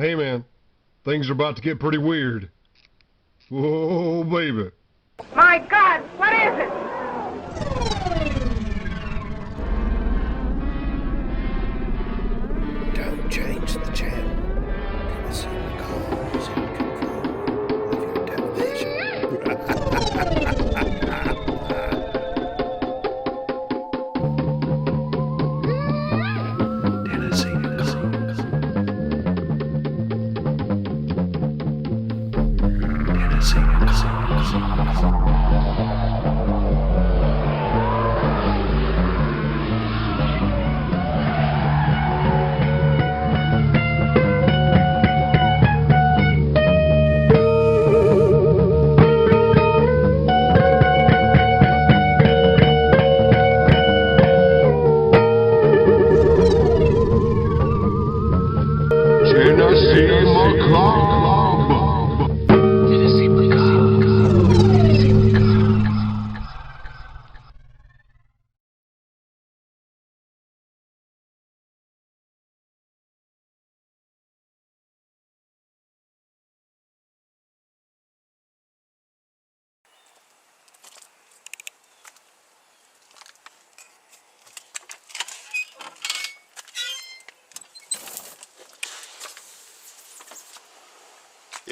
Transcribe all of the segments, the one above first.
Hey man, things are about to get pretty weird. Whoa, baby. My God, what is it? Don't change the channel. Tennessee McCall is in control of your television. Tennessee McCall. Tennessee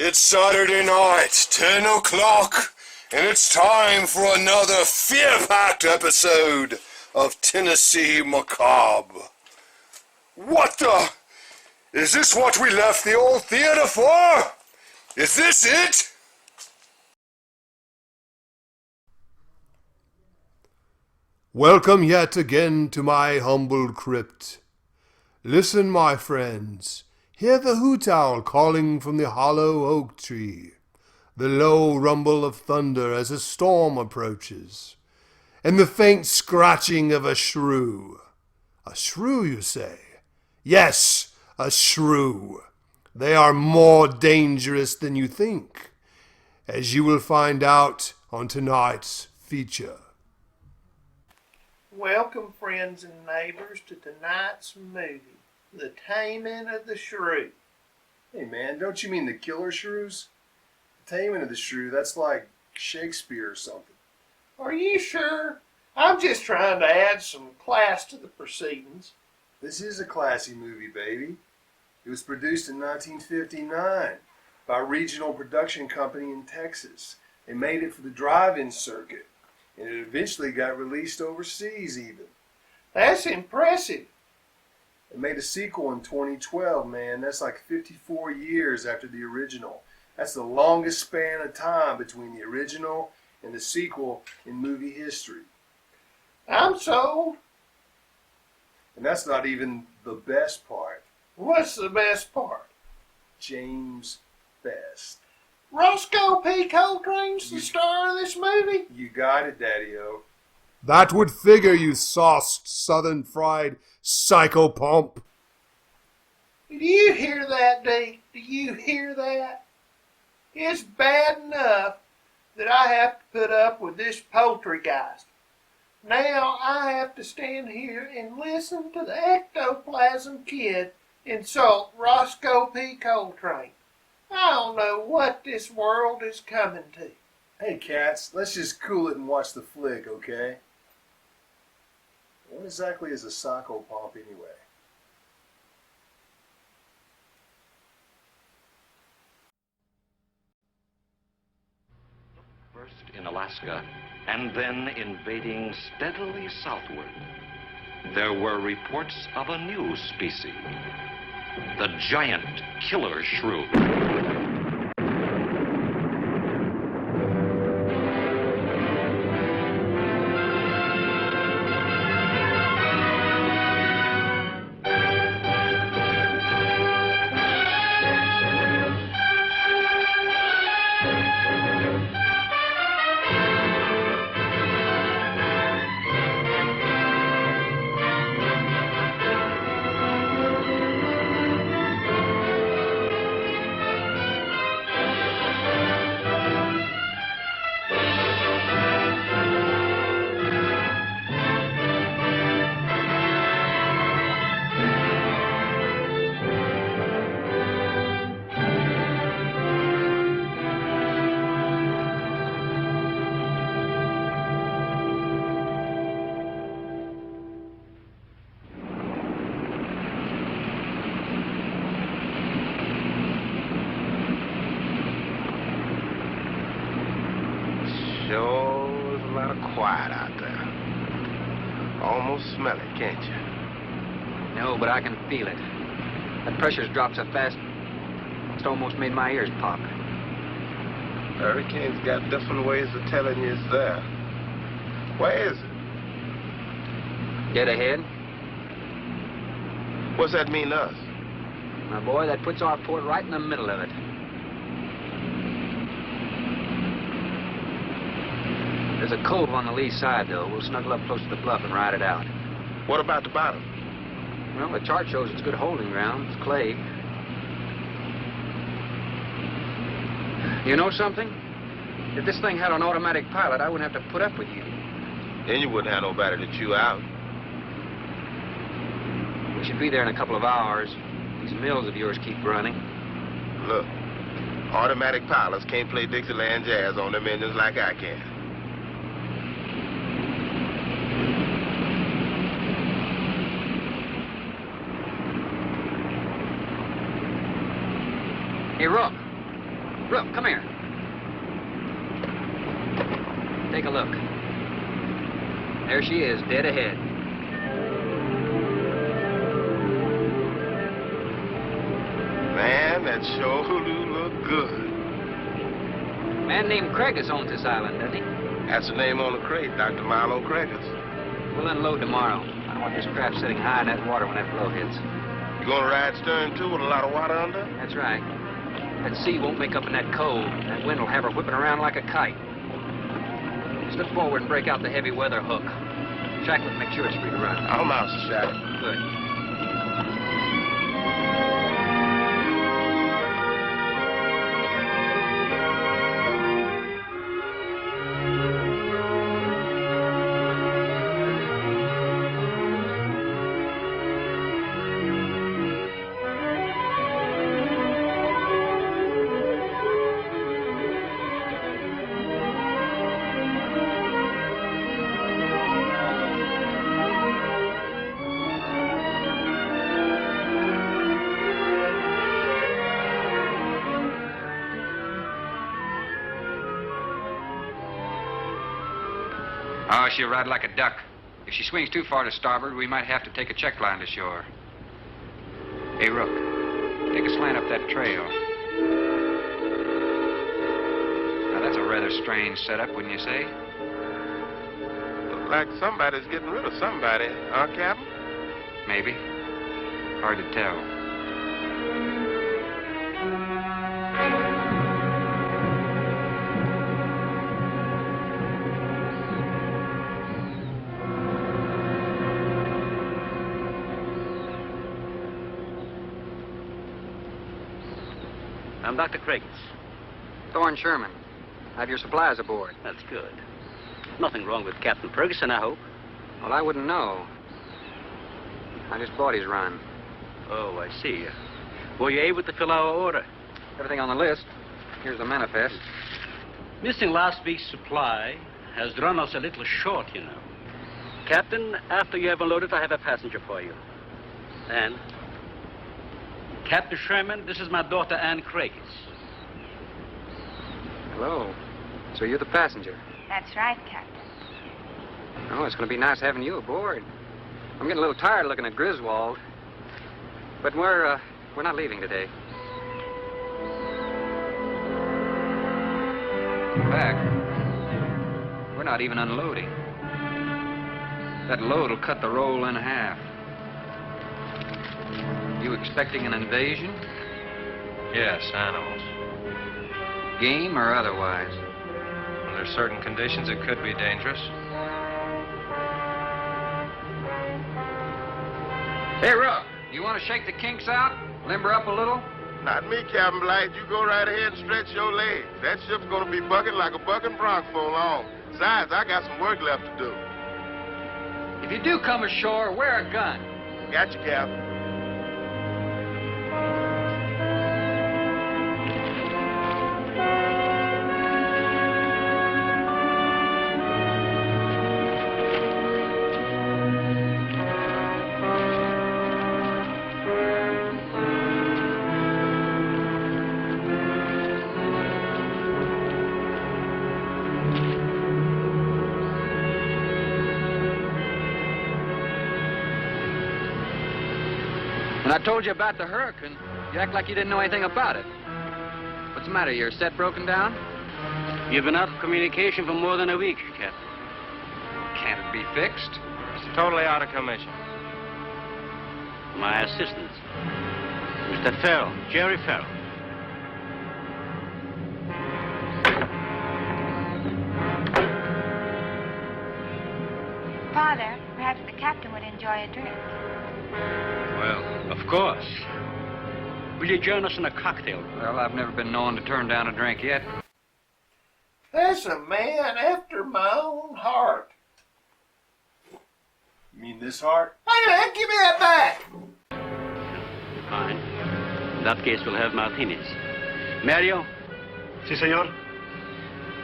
It's Saturday night, 10 o'clock, and it's time for another fear-packed episode of Tennessee Macabre. What the? Is this what we left the old theater for? Is this it? Welcome yet again to my humble crypt. Listen, my friends. Hear the hoot owl calling from the hollow oak tree, the low rumble of thunder as a storm approaches, and the faint scratching of a shrew. A shrew, you say? Yes, a shrew. They are more dangerous than you think, as you will find out on tonight's feature. Welcome, friends and neighbors, to tonight's movie, The Taming of the Shrew. Hey man, don't you mean the Killer Shrews? The Taming of the Shrew, that's like Shakespeare or something. Are you sure? I'm just trying to add some class to the proceedings. This is a classy movie, baby. It was produced in 1959 by a regional production company in Texas. They made it for the drive-in circuit, and it eventually got released overseas even. That's impressive. They made a sequel in 2012, man. That's like 54 years after the original. That's the longest span of time between the original and the sequel in movie history. I'm sold. And that's not even the best part. What's the best part? James Best. Roscoe P. Coltrane's the star of this movie? You got it, Daddy-O. That would figure, you sauced, southern fried psychopomp. Do you hear that, Deke? Do you hear that? It's bad enough that I have to put up with this poultrygeist. Now I have to stand here and listen to the ectoplasm kid insult Roscoe P. Coltrane. I don't know what this world is coming to. Hey, cats, let's just cool it and watch the flick, okay? What exactly is a psychopomp anyway? First in Alaska, and then invading steadily southward, there were reports of a new species, the giant killer shrew. quiet out there. Almost smell it, can't you? No, but I can feel it. That pressure's dropped so fast, it's almost made my ears pop. Hurricane's got different ways of telling you it's there. Where is it? Dead ahead. What's that mean to us? My boy, that puts our port right in the middle of it. There's a cove on the lee side, though. We'll snuggle up close to the bluff and ride it out. What about the bottom? Well, the chart shows it's good holding ground. It's clay. You know something? If this thing had an automatic pilot, I wouldn't have to put up with you. Then you wouldn't have nobody to chew out. We should be there in a couple of hours. These mills of yours keep running. Look, automatic pilots can't play Dixieland jazz on them engines like I can. Hey, Rook. Rook, come here. Take a look. There she is, dead ahead. Man, that sure do look good. A man named Craigus owns this island, doesn't he? That's the name on the crate, Dr. Milo Craigus. We'll unload tomorrow. I don't want this craft sitting high in that water when that blow hits. You gonna ride stern, too, with a lot of water under? That's right. That sea won't make up in that cove. That wind will have her whipping around like a kite. Slip forward and break out the heavy weather hook. Shacklet, make sure it's free to run. I'm out, Shacklet. Good. Oh, she'll ride like a duck. If she swings too far to starboard, we might have to take a check line to shore. Hey, Rook, take a slant up that trail. Now, that's a rather strange setup, wouldn't you say? Looks like somebody's getting rid of somebody, huh, Captain? Maybe. Hard to tell. I'm Dr. Craigus. Thorne Sherman. Have your supplies aboard. That's good. Nothing wrong with Captain Ferguson, I hope. Well, I wouldn't know. I just bought his run. Oh, I see. Were you able to fill our order? Everything on the list. Here's the manifest. Missing last week's supply has run us a little short, you know. Captain, after you have unloaded, I have a passenger for you. Anne. Captain Sherman, this is my daughter, Anne Craigus. Hello. So you're the passenger? That's right, Captain. Oh, it's going to be nice having you aboard. I'm getting a little tired looking at Griswold. But we're not leaving today. In fact, we're not even unloading. That load will cut the roll in half. You expecting an invasion? Yes, animals. Game or otherwise? Under certain conditions, it could be dangerous. Hey, Rook, you want to shake the kinks out? Limber up a little? Not me, Captain Blight. You go right ahead and stretch your legs. That ship's gonna be bucking like a bucking bronc for long. Besides, I got some work left to do. If you do come ashore, wear a gun. Got you, Captain. And I told you about the hurricane. You act like you didn't know anything about it. What's the matter? Your set broken down? You've been out of communication for more than a week, Captain. Can't it be fixed? It's totally out of commission. My assistant, Mr. Farrell, Jerry Farrell. Father, perhaps the captain would enjoy a drink. Well, of course. Will you join us in a cocktail? Well, I've never been known to turn down a drink yet. That's a man after my own heart. You mean this heart? Hey, man, give me that back. Fine. In that case, we'll have martinis. Mario? Si, senor.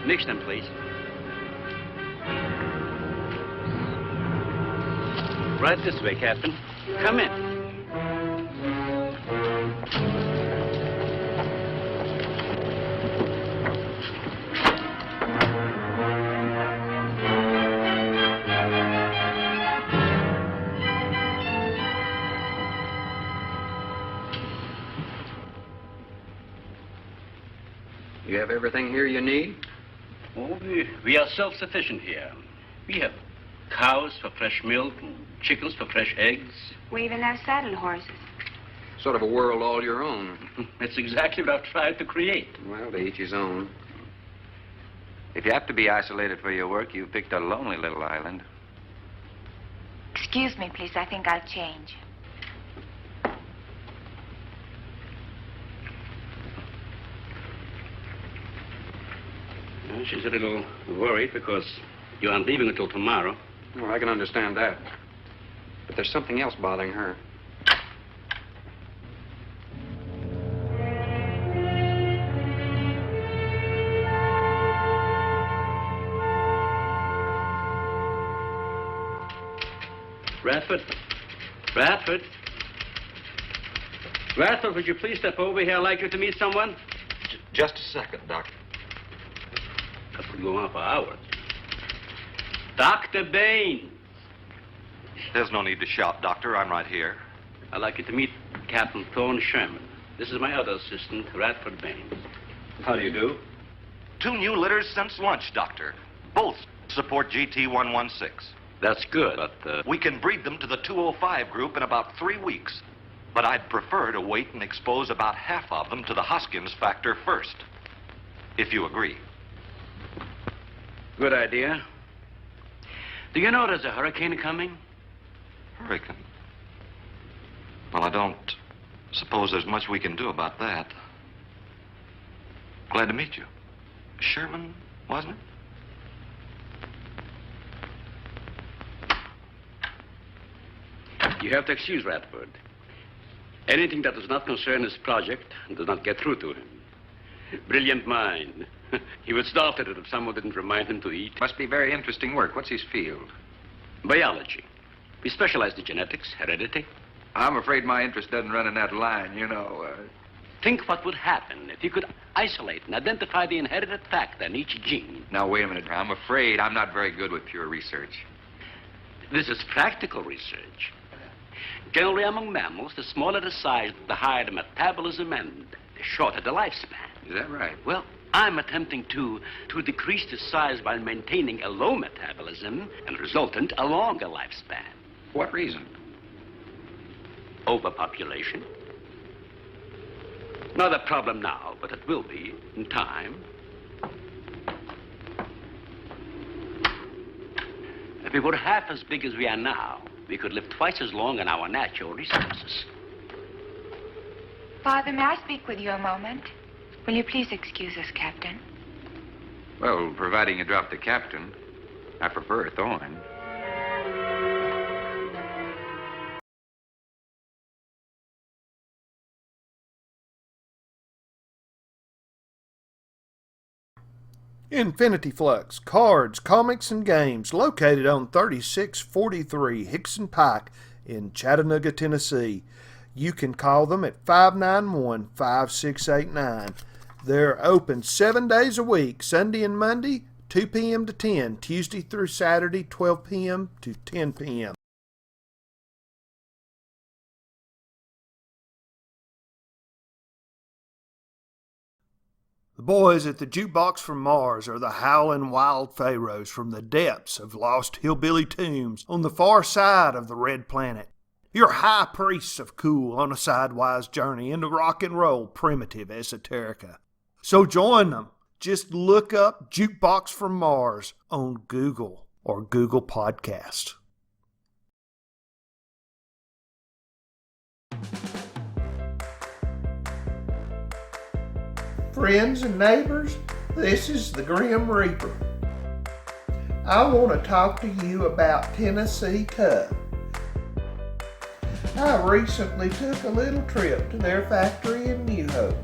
Mix them, please. Right this way, Captain. Come in. You have everything here you need? Oh, we are self-sufficient here. We have cows for fresh milk and chickens for fresh eggs. We even have saddle horses. Sort of a world all your own. That's exactly what I've tried to create. Well, to each his own. If you have to be isolated for your work, you've picked a lonely little island. Excuse me, please. I think I'll change. She's a little worried because you aren't leaving until tomorrow. Well, I can understand that. But there's something else bothering her. Radford? Radford? Radford, would you please step over here? I'd like you to meet someone. Just a second, Doctor. That could go on for hours. Dr. Bain. There's no need to shout, Doctor. I'm right here. I'd like you to meet Captain Thorne Sherman. This is my other assistant, Radford Bain. How do you do? 2 new litters since lunch, Doctor. Both support GT116. That's good, but, We can breed them to the 205 group in about 3 weeks. But I'd prefer to wait and expose about half of them to the Hoskins factor first. If you agree. Good idea. Do you know there's a hurricane coming? Hurricane? Well, I don't suppose there's much we can do about that. Glad to meet you. Sherman, wasn't it? You have to excuse Radford. Anything that does not concern his project does not get through to him. Brilliant mind. He would start at it if someone didn't remind him to eat. Must be very interesting work. What's his field? Biology. We specialize in genetics, heredity. I'm afraid my interest doesn't run in that line, you know. Think what would happen if you could isolate and identify the inherited factor in each gene. Now, wait a minute. I'm afraid I'm not very good with pure research. This is practical research. Generally, among mammals, the smaller the size, the higher the metabolism and the shorter the lifespan. Is that right? Well, I'm attempting to decrease the size while maintaining a low metabolism and resultant a longer lifespan. For what reason? Overpopulation. Not a problem now, but it will be in time. If we were half as big as we are now, we could live twice as long on our natural resources. Father, may I speak with you a moment? Will you please excuse us, Captain? Well, providing you drop the captain, I prefer Thorne. Infinity Flux, cards, comics, and games, located on 3643 Hickson Pike in Chattanooga, Tennessee. You can call them at 591-5689. They're open 7 days a week, Sunday and Monday, 2 p.m. to 10, Tuesday through Saturday, 12 p.m. to 10 p.m. The boys at the Jukebox from Mars are the howling wild pharaohs from the depths of lost hillbilly tombs on the far side of the red planet. Your high priests of cool on a sidewise journey into rock and roll primitive esoterica. So join them. Just look up Jukebox from Mars on Google or Google Podcast. Friends and neighbors, this is the Grim Reaper. I want to talk to you about Tennessee Cub. I recently took a little trip to their factory in New Hope.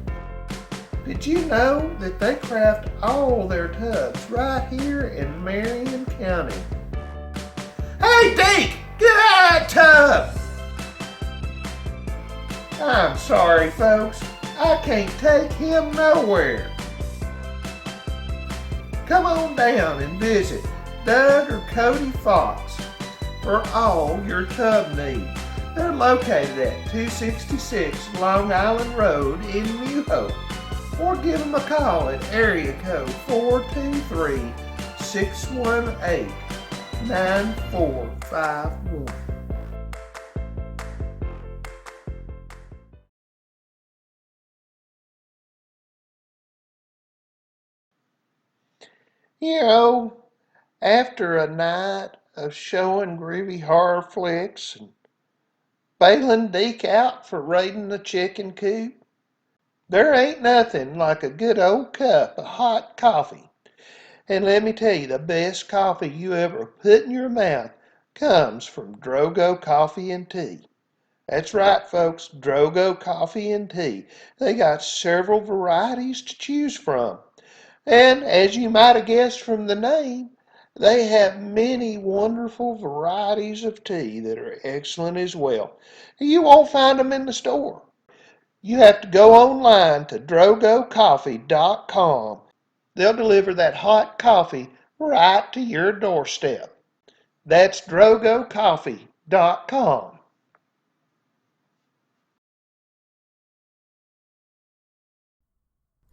Did you know that they craft all their tubs right here in Marion County? Hey, Deke, get out of that tub! I'm sorry, folks. I can't take him nowhere. Come on down and visit Doug or Cody Fox for all your tub needs. They're located at 266 Long Island Road in New Hope. Or give them a call at area code 423-618-9451. You know, after a night of showing groovy horror flicks and bailing Deke out for raiding the chicken coop, there ain't nothing like a good old cup of hot coffee. And let me tell you, the best coffee you ever put in your mouth comes from Drogo Coffee and Tea. That's right, folks, Drogo Coffee and Tea. They got several varieties to choose from. And as you might have guessed from the name, they have many wonderful varieties of tea that are excellent as well. You won't find them in the store. You have to go online to drogocoffee.com. They'll deliver that hot coffee right to your doorstep. That's drogocoffee.com.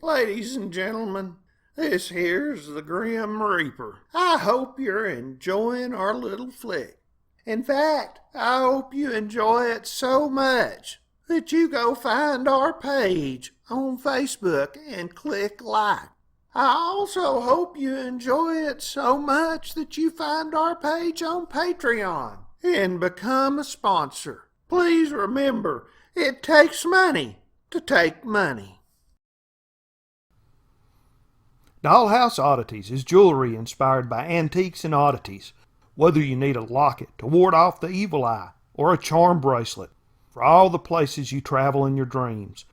Ladies and gentlemen, this here's the Grim Reaper. I hope you're enjoying our little flick. In fact, I hope you enjoy it so much that you go find our page on Facebook and click like. I also hope you enjoy it so much that you find our page on Patreon and become a sponsor. Please remember, it takes money to take money. Dollhouse Oddities is jewelry inspired by antiques and oddities. Whether you need a locket to ward off the evil eye or a charm bracelet for all the places you travel in your dreams,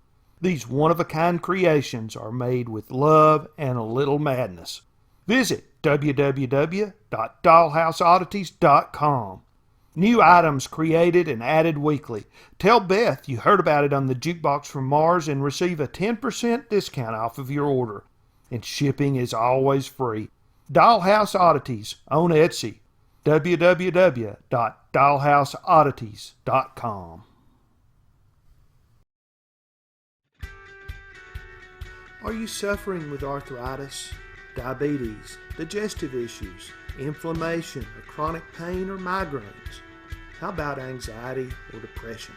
these one-of-a-kind creations are made with love and a little madness. Visit www.dollhouseoddities.com. New items created and added weekly. Tell Beth you heard about it on the Jukebox from Mars and receive a 10% discount off of your order. And shipping is always free. Dollhouse Oddities on Etsy. www.dollhouseoddities.com. Are you suffering with arthritis, diabetes, digestive issues, inflammation, or chronic pain or migraines? How about anxiety or depression?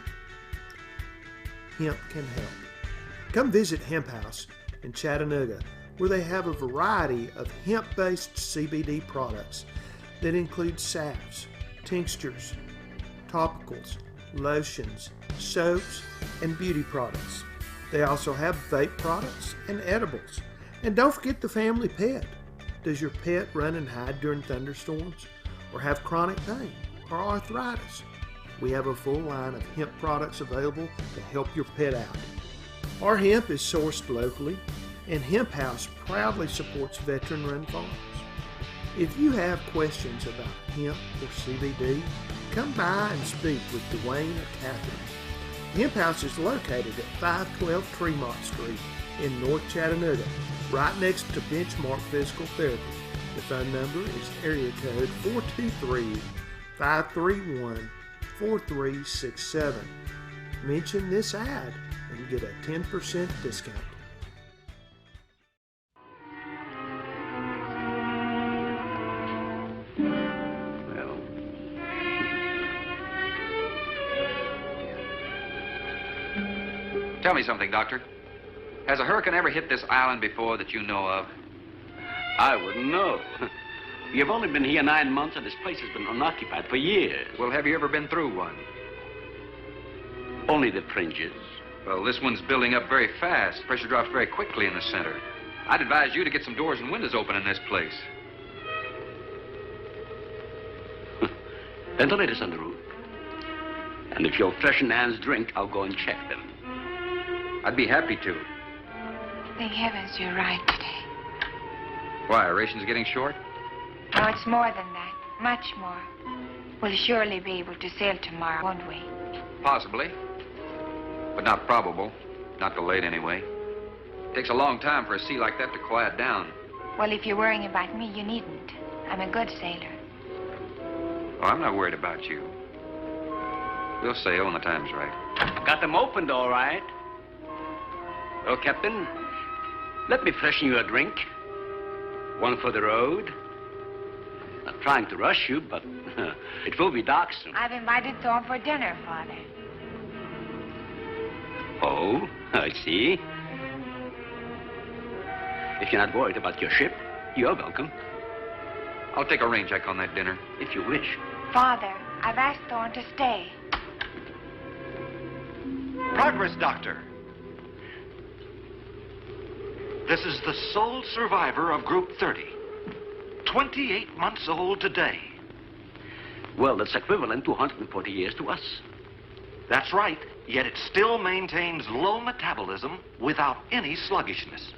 Hemp can help. Come visit Hemp House in Chattanooga, where they have a variety of hemp-based CBD products that include salves, tinctures, topicals, lotions, soaps, and beauty products. They also have vape products and edibles. And don't forget the family pet. Does your pet run and hide during thunderstorms or have chronic pain or arthritis? We have a full line of hemp products available to help your pet out. Our hemp is sourced locally, and Hemp House proudly supports veteran-run farms. If you have questions about hemp or CBD, come by and speak with Dwayne or Catherine. Hemp House is located at 512 Tremont Street in North Chattanooga, right next to Benchmark Physical Therapy. The phone number is area code 423-531-4367. Mention this ad and get a 10% discount. Tell me something, Doctor. Has a hurricane ever hit this island before that you know of? I wouldn't know. You've only been here 9 months, and this place has been unoccupied for years. Well, have you ever been through one? Only the fringes. Well, this one's building up very fast. Pressure drops very quickly in the center. I'd advise you to get some doors and windows open in this place. Ventilators on the roof. And if you'll freshen Anne's drink, I'll go and check them. I'd be happy to. Thank heavens you're right today. Why, are rations getting short? Oh, it's more than that. Much more. We'll surely be able to sail tomorrow, won't we? Possibly. But not probable. Not delayed, anyway. It takes a long time for a sea like that to quiet down. Well, if you're worrying about me, you needn't. I'm a good sailor. Oh, I'm not worried about you. We'll sail when the time's right. Got them opened, all right. Well, Captain, let me freshen you a drink. One for the road. Not trying to rush you, but it will be dark soon. I've invited Thorne for dinner, Father. Oh, I see. If you're not worried about your ship, you're welcome. I'll take a rain check on that dinner. If you wish. Father, I've asked Thorne to stay. Progress, Doctor. This is the sole survivor of Group 30. 28 months old today. Well, that's equivalent to 140 years to us. That's right, yet it still maintains low metabolism without any sluggishness.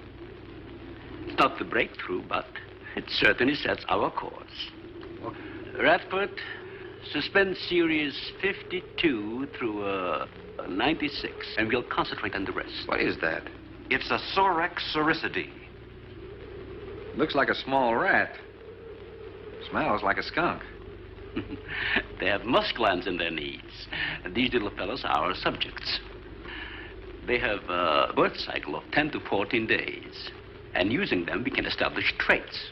It's not the breakthrough, but it certainly sets our course. Radford, suspend series 52 through 96, and we'll concentrate on the rest. What is that? It's a Sorex cericidae. Looks like a small rat. Smells like a skunk. They have musk glands in their knees. And these little fellows are our subjects. They have a birth cycle of 10 to 14 days. And using them, we can establish traits.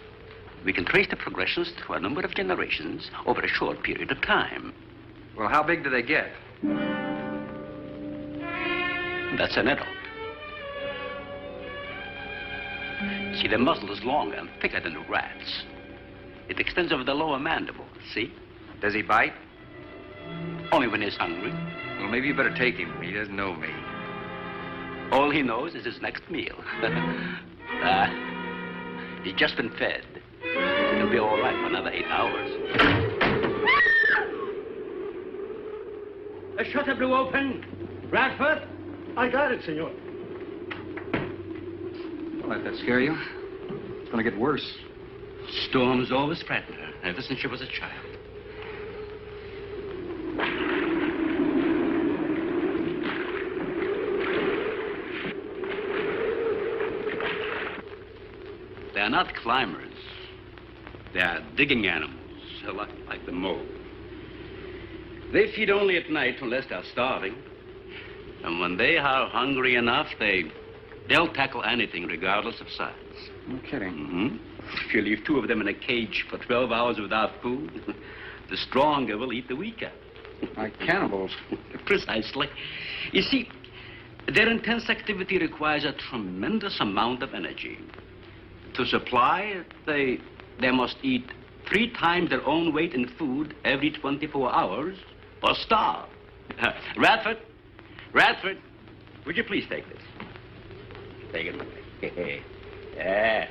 We can trace the progressions through a number of generations over a short period of time. Well, how big do they get? That's an adult. See, the muzzle is longer and thicker than the rat's. It extends over the lower mandible, see? Does he bite? Only when he's hungry. Well, maybe you better take him. He doesn't know me. All he knows is his next meal. He's just been fed. He'll be all right for another 8 hours. The shutter blew open. Radford? I got it, senor. Don't let that scare you. It's going to get worse. Storms always frightened her, ever since she was a child. They are not climbers. They are digging animals, like the mole. They feed only at night unless they're starving. And when they are hungry enough, they'll tackle anything regardless of size. No kidding. Mm-hmm. If you leave 2 of them in a cage for 12 hours without food, the stronger will eat the weaker. Like cannibals. Precisely. You see, their intense activity requires a tremendous amount of energy. To supply it, they must eat 3 times their own weight in food every 24 hours or starve. Radford, would you please take this? Take it away. Yeah.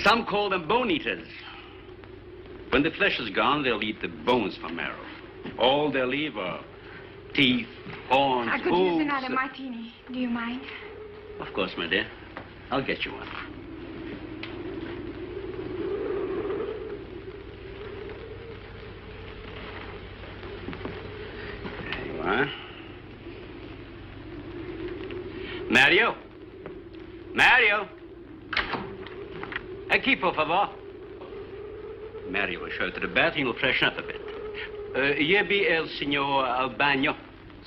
Some call them bone eaters. When the flesh is gone, they'll eat the bones for marrow. All they'll leave are teeth, horns, I could use another martini. Do you mind? Of course, my dear. I'll get you one. There you are. Mario! Aquí, por favor. Mario will show you to the bath and you'll freshen up a bit. Lleve el señor al baño.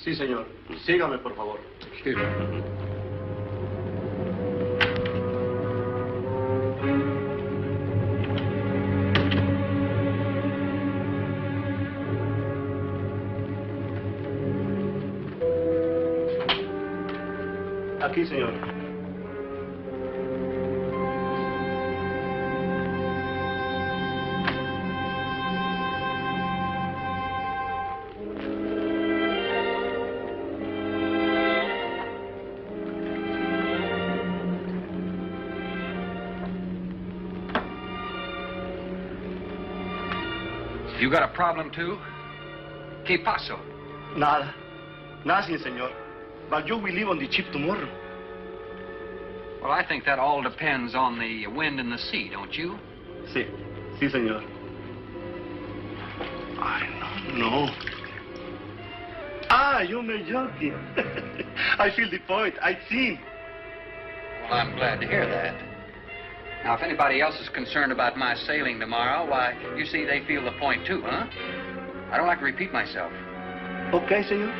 Sí, señor. Sígame, por favor. Excuse me. Aquí, señor. You got a problem, too? ¿Qué pasó? Nada. Nothing, señor. But you will leave on the ship tomorrow. Well, I think that all depends on the wind and the sea, don't you? Sí. Sí, señor. I don't know. Ah, you may joking. I feel the point. I see. Well, I'm glad to hear that. Now, if anybody else is concerned about my sailing tomorrow, why, you see, they feel the point, too, huh? I don't like to repeat myself. Okay, señor.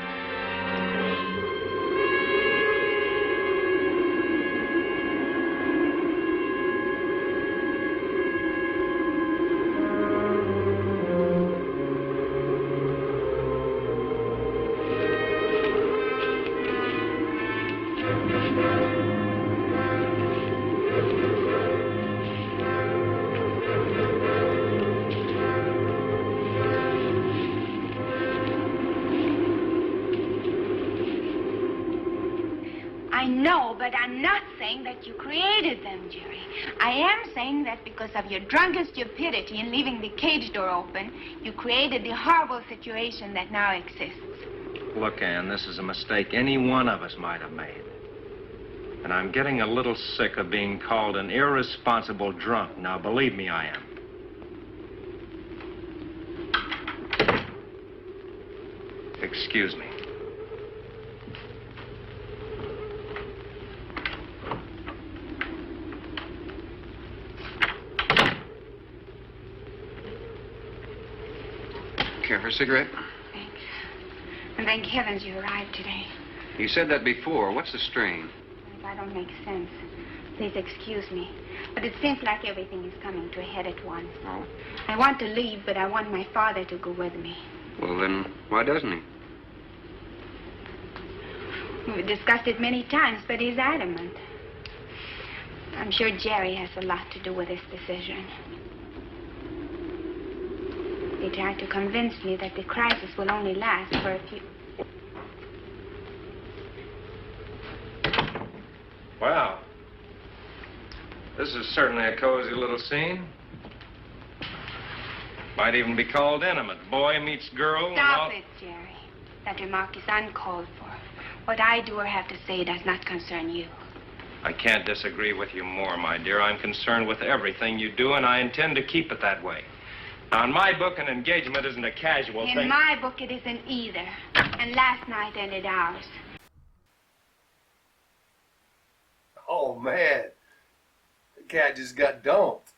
I know, but I'm not saying that you created them, Jerry. I am saying that because of your drunken stupidity in leaving the cage door open, you created the horrible situation that now exists. Look, Ann, this is a mistake any one of us might have made. And I'm getting a little sick of being called an irresponsible drunk. Now, believe me, I am. Excuse me. Care for a cigarette? Thanks. And thank heavens you arrived today. You said that before. What's the strain? If I don't make sense, please excuse me. But it seems like everything is coming to a head at once. Oh. I want to leave, but I want my father to go with me. Well, then, why doesn't he? We've discussed it many times, but he's adamant. I'm sure Jerry has a lot to do with this decision. He tried to convince me that the crisis will only last for a few... Wow. This is certainly a cozy little scene. Might even be called intimate. Boy meets girl. Stop it, Jerry. That remark is uncalled for. What I do or have to say does not concern you. I can't disagree with you more, my dear. I'm concerned with everything you do, and I intend to keep it that way. Now, in my book, an engagement isn't a casual thing. In my book, it isn't either. And last night ended ours. Oh, man. The cat just got dumped.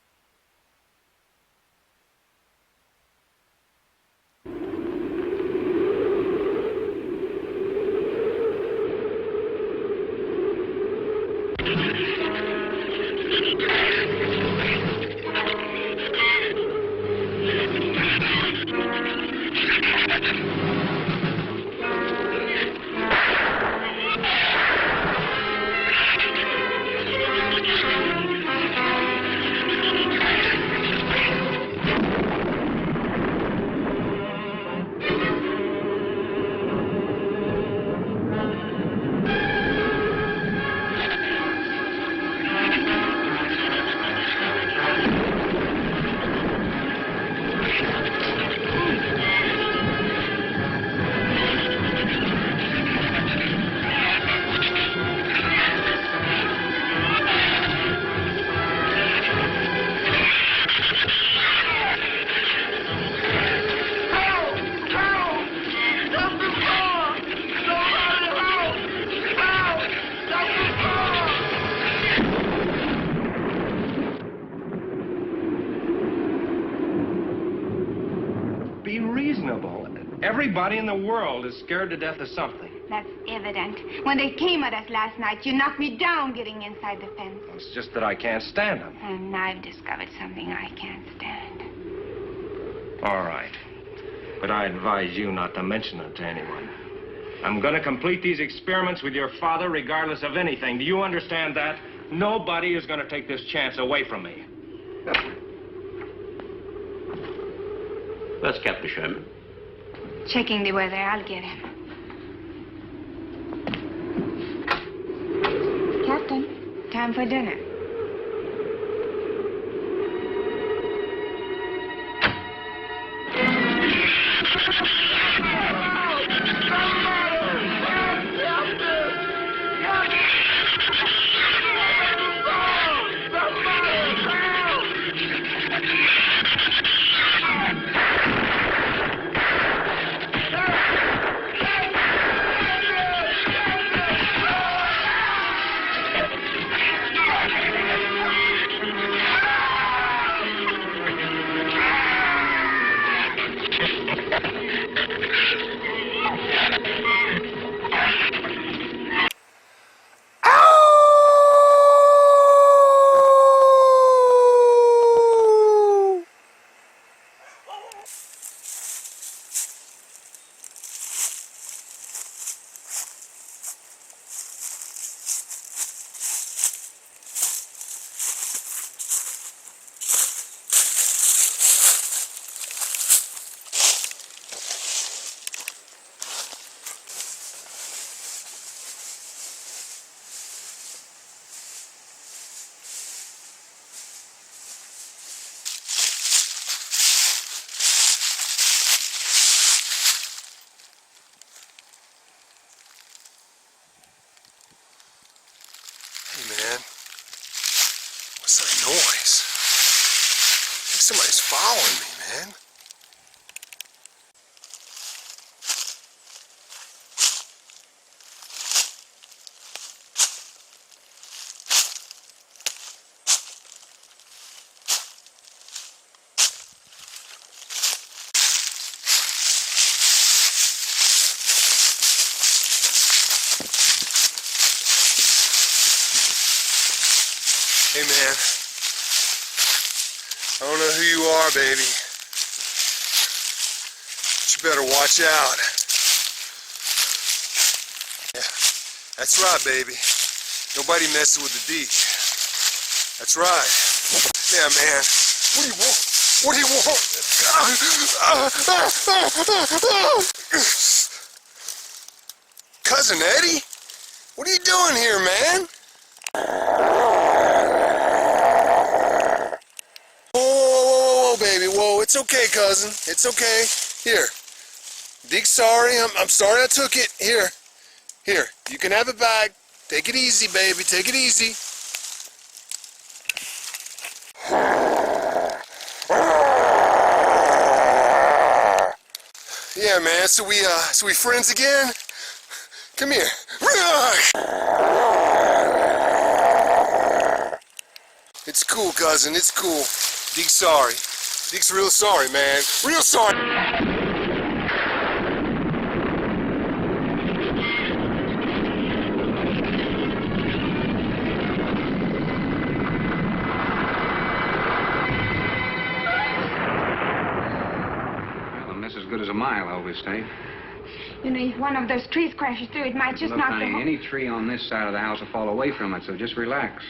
Be reasonable. Everybody in the world is scared to death of something. That's evident. When they came at us last night, you knocked me down getting inside the fence. It's just that I can't stand them. And I've discovered something I can't stand. All right. But I advise you not to mention it to anyone. I'm going to complete these experiments with your father regardless of anything. Do you understand that? Nobody is going to take this chance away from me. Where's Captain Sherman? Checking the weather. I'll get him. Captain, time for dinner. Hey, man. What's that noise? I think somebody's following me, man. Hey, man. I don't know who you are, baby. But you better watch out. Yeah, that's right, baby. Nobody messes with the Deke. That's right. Yeah, man. What do you want? What do you want? Cousin Eddie? What are you doing here, man? Whoa, baby, whoa, it's okay, cousin. It's okay. Here. Deke's sorry. I'm sorry I took it. Here. Here, you can have it back. Take it easy, baby. Take it easy. Yeah, man, so we friends again? Come here. It's cool, cousin. It's cool. Deke's sorry. Deke's real sorry, man. Real sorry. Well, a miss as good as a mile, always say. You know, if one of those trees crashes through, it might just Look, knock the honey, whole... any tree on this side of the house will fall away from it, so just relax.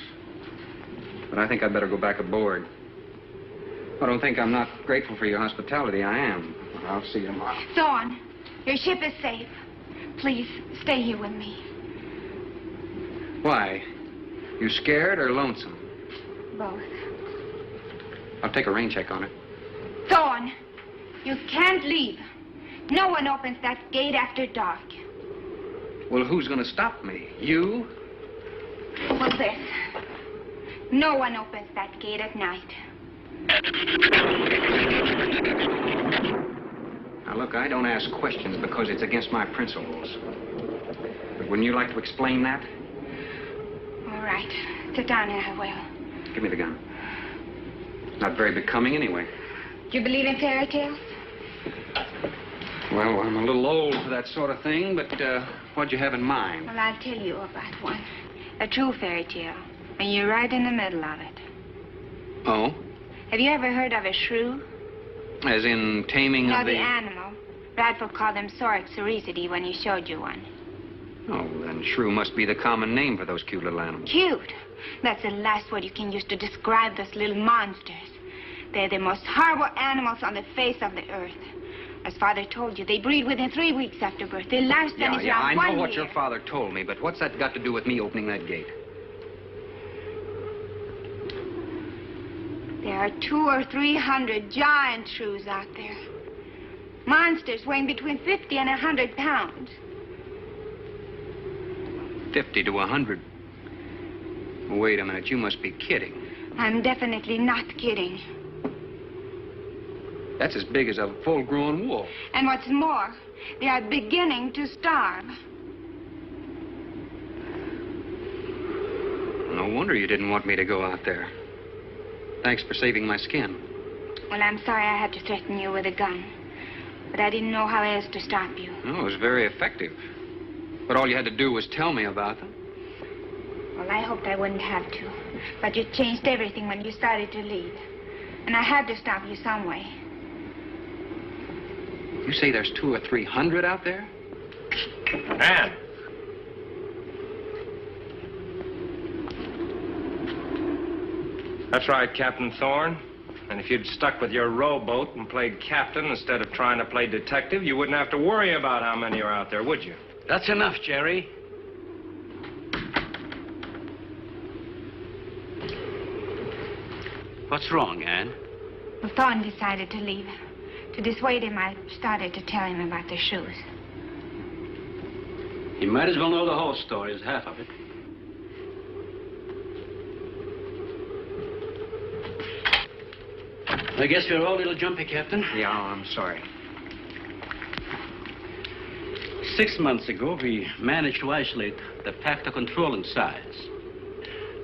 But I think I'd better go back aboard. I don't think I'm not grateful for your hospitality. I am. I'll see you tomorrow. Dawn, your ship is safe. Please, stay here with me. Why? You scared or lonesome? Both. I'll take a rain check on it. Dawn, you can't leave. No one opens that gate after dark. Well, who's going to stop me? You? Well, this. No one opens that gate at night. Now, look, I don't ask questions because it's against my principles. But wouldn't you like to explain that? All right. Sit down and I will. Give me the gun. It's not very becoming anyway. Do you believe in fairy tales? Well, I'm a little old for that sort of thing, but what'd you have in mind? Well, I'll tell you about one. A true fairy tale. And you're right in the middle of it. Oh? Have you ever heard of a shrew? As in taming No, of the animal. Bradford called them sorixoricity when he showed you one. Oh, then shrew must be the common name for those cute little animals. Cute. That's the last word you can use to describe those little monsters. They're the most horrible animals on the face of the earth. As Father told you, they breed within 3 weeks after birth. Their lifespan is around 1 year. I know what your father told me, but what's that got to do with me opening that gate? There are 200 or 300 giant shrews out there. Monsters weighing between 50 and 100 pounds. 50 to 100. Wait a minute, you must be kidding. I'm definitely not kidding. That's as big as a full-grown wolf. And what's more, they are beginning to starve. No wonder you didn't want me to go out there. Thanks for saving my skin. Well, I'm sorry I had to threaten you with a gun. But I didn't know how else to stop you. No, it was very effective. But all you had to do was tell me about them. Well, I hoped I wouldn't have to. But you changed everything when you started to leave. And I had to stop you some way. You say there's 200 or 300 out there? Ann! That's right, Captain Thorne. And if you'd stuck with your rowboat and played captain instead of trying to play detective, you wouldn't have to worry about how many are out there, would you? That's enough, Jerry. What's wrong, Ann? Well, Thorne decided to leave. To dissuade him, I started to tell him about the shoes. You might as well know the whole story as half of it. I guess you're all a little jumpy, Captain. Yeah, I'm sorry. 6 months ago, we managed to isolate the factor controlling size.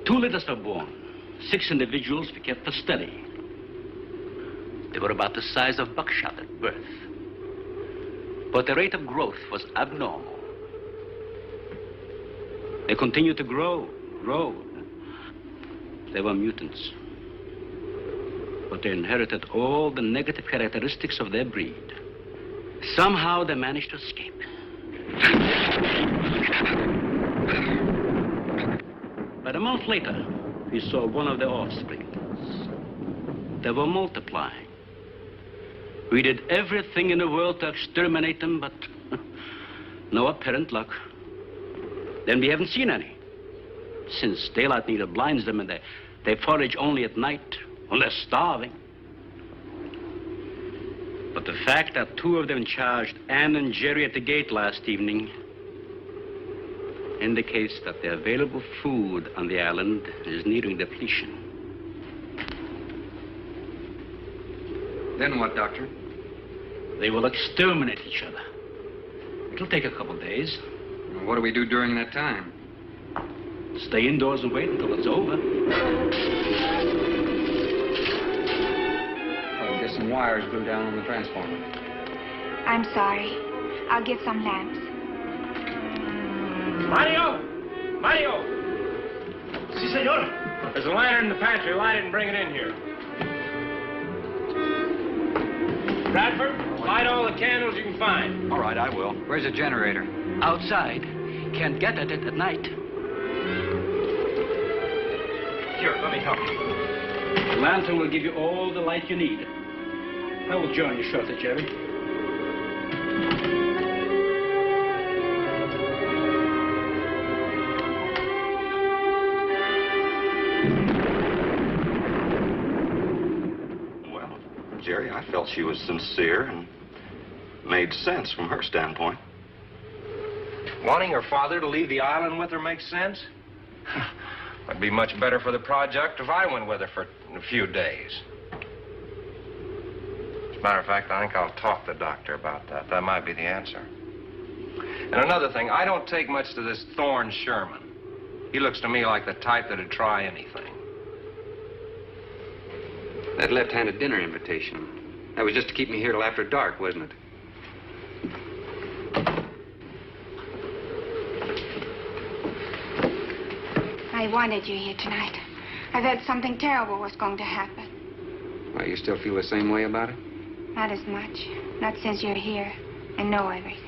2 litters were born. 6 individuals we kept for study. They were about the size of buckshot at birth. But the rate of growth was abnormal. They continued to grow. They were mutants. But they inherited all the negative characteristics of their breed. Somehow they managed to escape. But a month later, we saw one of their offspring. They were multiplying. We did everything in the world to exterminate them, but no apparent luck. Then we haven't seen any. Since daylight neither blinds them and they forage only at night, when they're starving. But the fact that 2 of them charged Ann and Jerry at the gate last evening indicates that the available food on the island is nearing depletion. Then what, Doctor? They will exterminate each other. It'll take a couple days. What do we do during that time? Stay indoors and wait until it's over. I'll get some wires glued down on the transformer. I'm sorry. I'll get some lamps. Mario! Mario! Si, senor. There's a lantern in the pantry. Light it and bring it in here. Bradford, light all the candles you can find. All right, I will. Where's the generator? Outside. Can't get at it at night. Here, let me help you. The lantern will give you all the light you need. I will join you shortly, Jerry. Well, Jerry, I felt she was sincere and made sense from her standpoint. Wanting her father to leave the island with her makes sense? It'd be much better for the project if I went with her for a few days. As a matter of fact, I think I'll talk to the doctor about that. That might be the answer. And another thing, I don't take much to this Thorne Sherman. He looks to me like the type that'd try anything. That left-handed dinner invitation. That was just to keep me here till after dark, wasn't it? I wanted you here tonight. I thought something terrible was going to happen. Why, you still feel the same way about it? Not as much. Not since you're here. and know everything.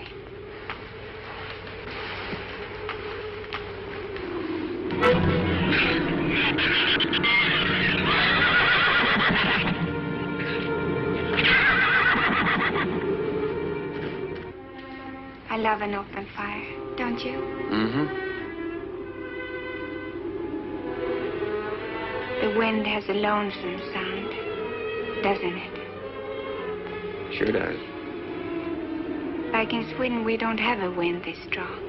I love an open fire, don't you? Mm-hmm. The wind has a lonesome sound, doesn't it? Sure does. Like in Sweden, we don't have a wind this strong.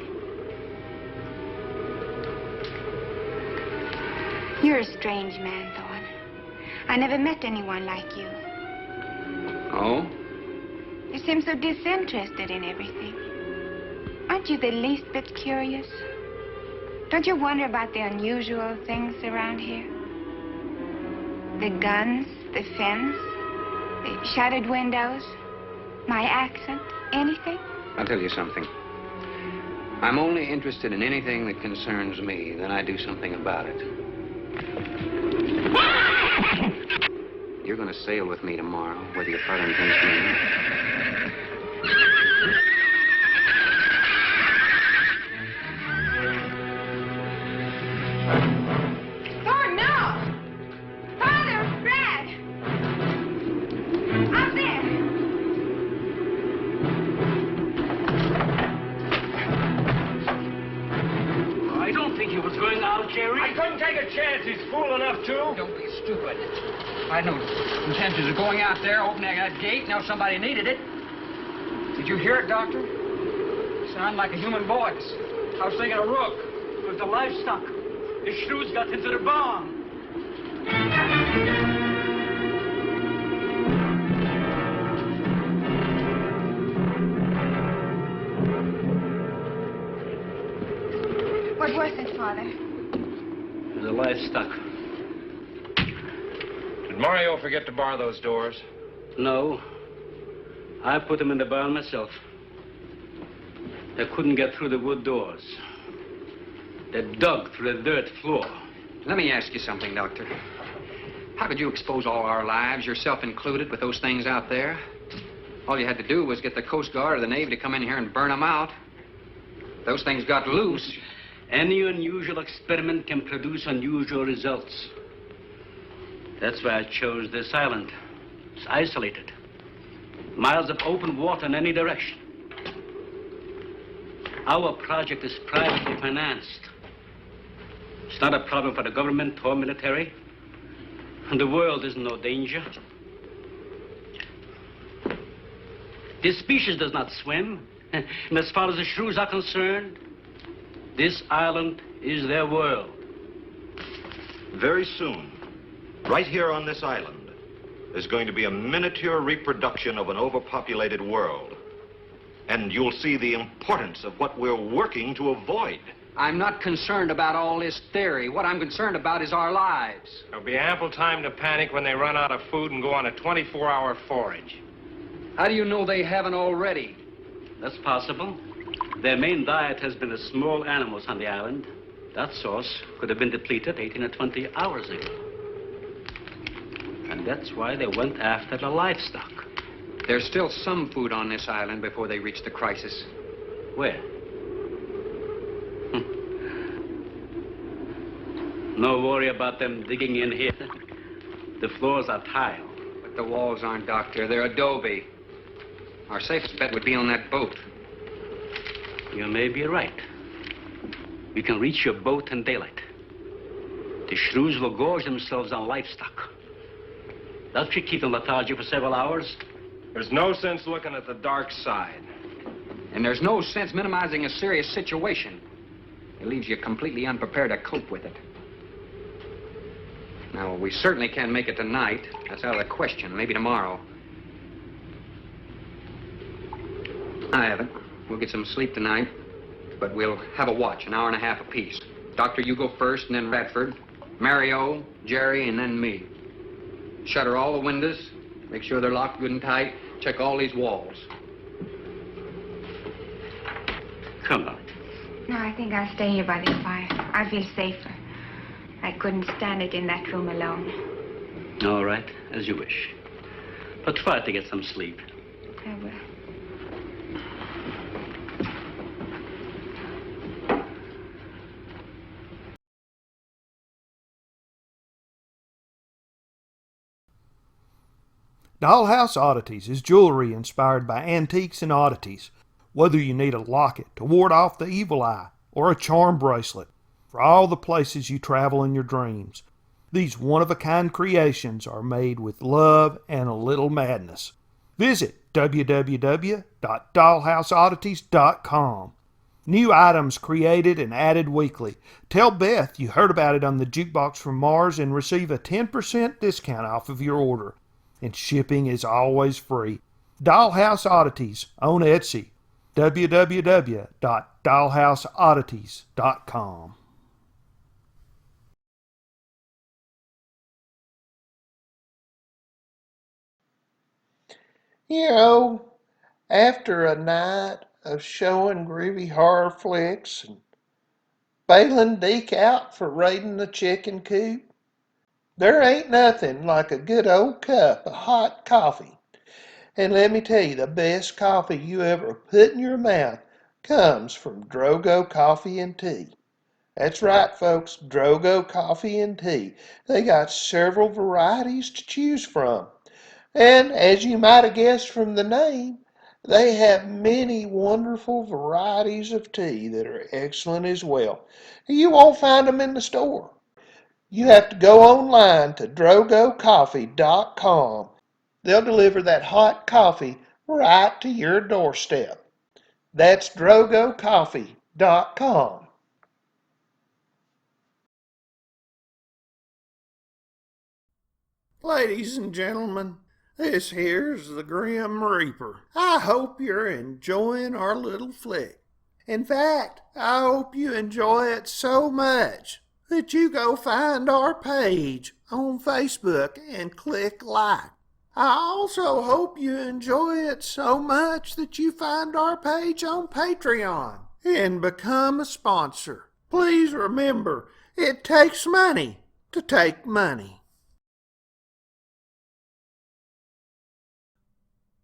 You're a strange man, Thorne. I never met anyone like you. Oh? You seem so disinterested in everything. Aren't you the least bit curious? Don't you wonder about the unusual things around here? The guns, the fence, the shattered windows, my accent, anything? I'll tell you something. I'm only interested in anything that concerns me, then I do something about it. You're going to sail with me tomorrow, whether your father intends to or not. Thorne, no! Father, Brad! Out there! I don't think he was going out, Jerry. I couldn't take a chance. He's fool enough to. Don't be stupid. I had no intentions of going out there, opening that gate. Now somebody needed it. Did you hear it, Doctor? Sounded like a human voice. I was thinking a rook. It was the livestock. The shrews got into the barn. What was it, Father? The livestock. Did Mario forget to bar those doors? No. I put them in the barn myself. They couldn't get through the wood doors. They dug through the dirt floor. Let me ask you something, Doctor. How could you expose all our lives, yourself included, with those things out there? All you had to do was get the Coast Guard or the Navy to come in here and burn them out. Those things got loose. Any unusual experiment can produce unusual results. That's why I chose this island. It's isolated. Miles of open water in any direction. Our project is privately financed. It's not a problem for the government or military. And the world is in no danger. This species does not swim. And as far as the shrews are concerned, this island is their world. Very soon, right here on this island, there's going to be a miniature reproduction of an overpopulated world. And you'll see the importance of what we're working to avoid. I'm not concerned about all this theory. What I'm concerned about is our lives. There'll be ample time to panic when they run out of food and go on a 24-hour forage. How do you know they haven't already? That's possible. Their main diet has been the small animals on the island. That source could have been depleted 18 or 20 hours ago. And that's why they went after the livestock. There's still some food on this island before they reach the crisis. Where? No worry about them digging in here. The floors are tile. But the walls aren't, Doctor. They're adobe. Our safest bet would be on that boat. You may be right. We can reach your boat in daylight. The shrews will gorge themselves on livestock. That should keep them lethargic for several hours. There's no sense looking at the dark side. And there's no sense minimizing a serious situation. It leaves you completely unprepared to cope with it. Now, we certainly can't make it tonight. That's out of the question. Maybe tomorrow. I haven't. We'll get some sleep tonight, but we'll have a watch, an hour and a half apiece. Doctor, you go first, and then Radford, Mario, Jerry, and then me. Shutter all the windows, make sure they're locked good and tight, check all these walls. Come on. No, I think I'll stay here by the fire. I feel safer. I couldn't stand it in that room alone. All right, as you wish. But try to get some sleep. I will. Dollhouse Oddities is jewelry inspired by antiques and oddities. Whether you need a locket to ward off the evil eye or a charm bracelet for all the places you travel in your dreams, these one-of-a-kind creations are made with love and a little madness. Visit www.dollhouseoddities.com. New items created and added weekly. Tell Beth you heard about it on the Jukebox from Mars and receive a 10% discount off of your order. And shipping is always free. Dollhouse Oddities on Etsy. www.dollhouseoddities.com. You know, after a night of showing groovy horror flicks and bailing Deke out for raiding the chicken coop, there ain't nothing like a good old cup of hot coffee. And let me tell you, the best coffee you ever put in your mouth comes from Drogo Coffee and Tea. That's right, folks, Drogo Coffee and Tea. They got several varieties to choose from. And as you might have guessed from the name, they have many wonderful varieties of tea that are excellent as well. You won't find them in the store. You have to go online to drogocoffee.com. They'll deliver that hot coffee right to your doorstep. That's drogocoffee.com. Ladies and gentlemen, this here's the Grim Reaper. I hope you're enjoying our little flick. In fact, I hope you enjoy it so much that you go find our page on Facebook and click like. I also hope you enjoy it so much that you find our page on Patreon and become a sponsor. Please remember, it takes money to take money.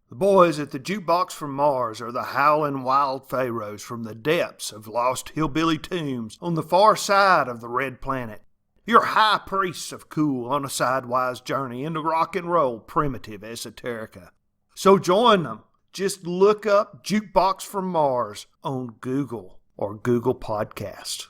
The boys at the Jukebox from Mars are the howling wild pharaohs from the depths of lost hillbilly tombs on the far side of the red planet. Your high priests of cool on a sidewise journey into rock and roll primitive esoterica. So join them. Just look up Jukebox from Mars on Google or Google Podcast.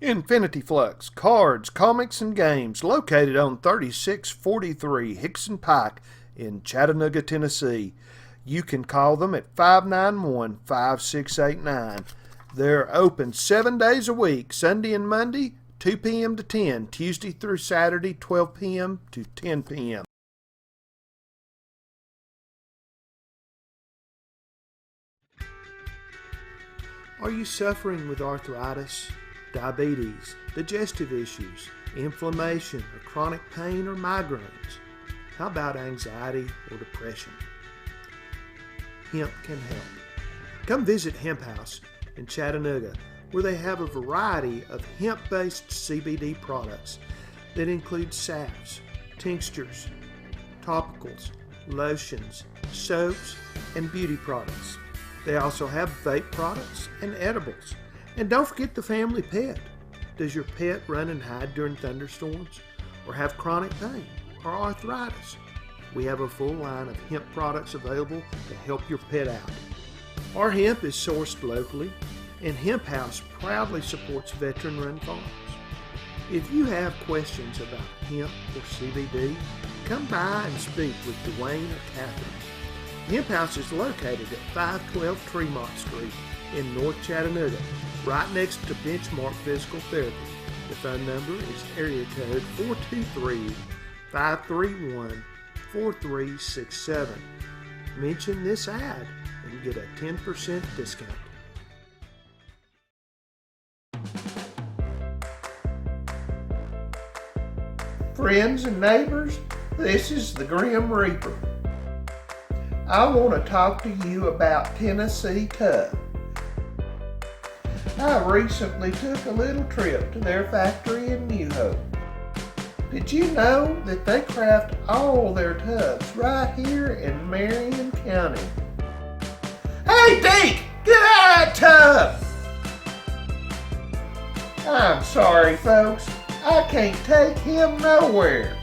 Infinity Flux, cards, comics, and games, located on 3643 Hickson Pike in Chattanooga, Tennessee. You can call them at 591-5689. They're open 7 days a week, Sunday and Monday, 2 p.m. to 10, Tuesday through Saturday, 12 p.m. to 10 p.m. Are you suffering with arthritis, diabetes, digestive issues, inflammation, or chronic pain or migraines? How about anxiety or depression? Hemp can help. Come visit Hemp House in Chattanooga, where they have a variety of hemp-based CBD products that include salves, tinctures, topicals, lotions, soaps, and beauty products. They also have vape products and edibles. And don't forget the family pet. Does your pet run and hide during thunderstorms or have chronic pain or arthritis? We have a full line of hemp products available to help your pet out. Our hemp is sourced locally, and Hemp House proudly supports veteran-run farms. If you have questions about hemp or CBD, come by and speak with Dwayne or Catherine. Hemp House is located at 512 Tremont Street in North Chattanooga, right next to Benchmark Physical Therapy. The phone number is area code 423-531-4367. Mention this ad and get a 10% discount. Friends and neighbors, this is the Grim Reaper. I want to talk to you about Tennessee Cup. I recently took a little trip to their factory in New Hope. Did you know that they craft all their tubs right here in Marion County? Hey, Deke! Get out of that tub! I'm sorry, folks. I can't take him nowhere.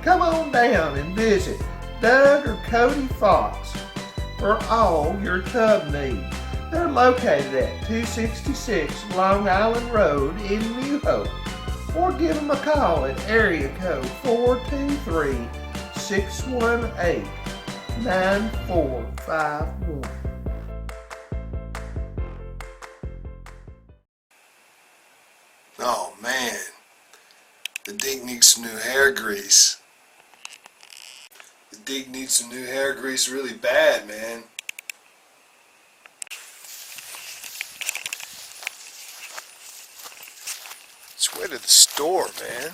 Come on down and visit Doug or Cody Fox for all your tub needs. They're located at 266 Long Island Road in New Hope. Or give them a call at area code 423-618-9451. Oh man, the Deke needs some new hair grease. The Deke needs some new hair grease really bad, man. Let's go to the store, man.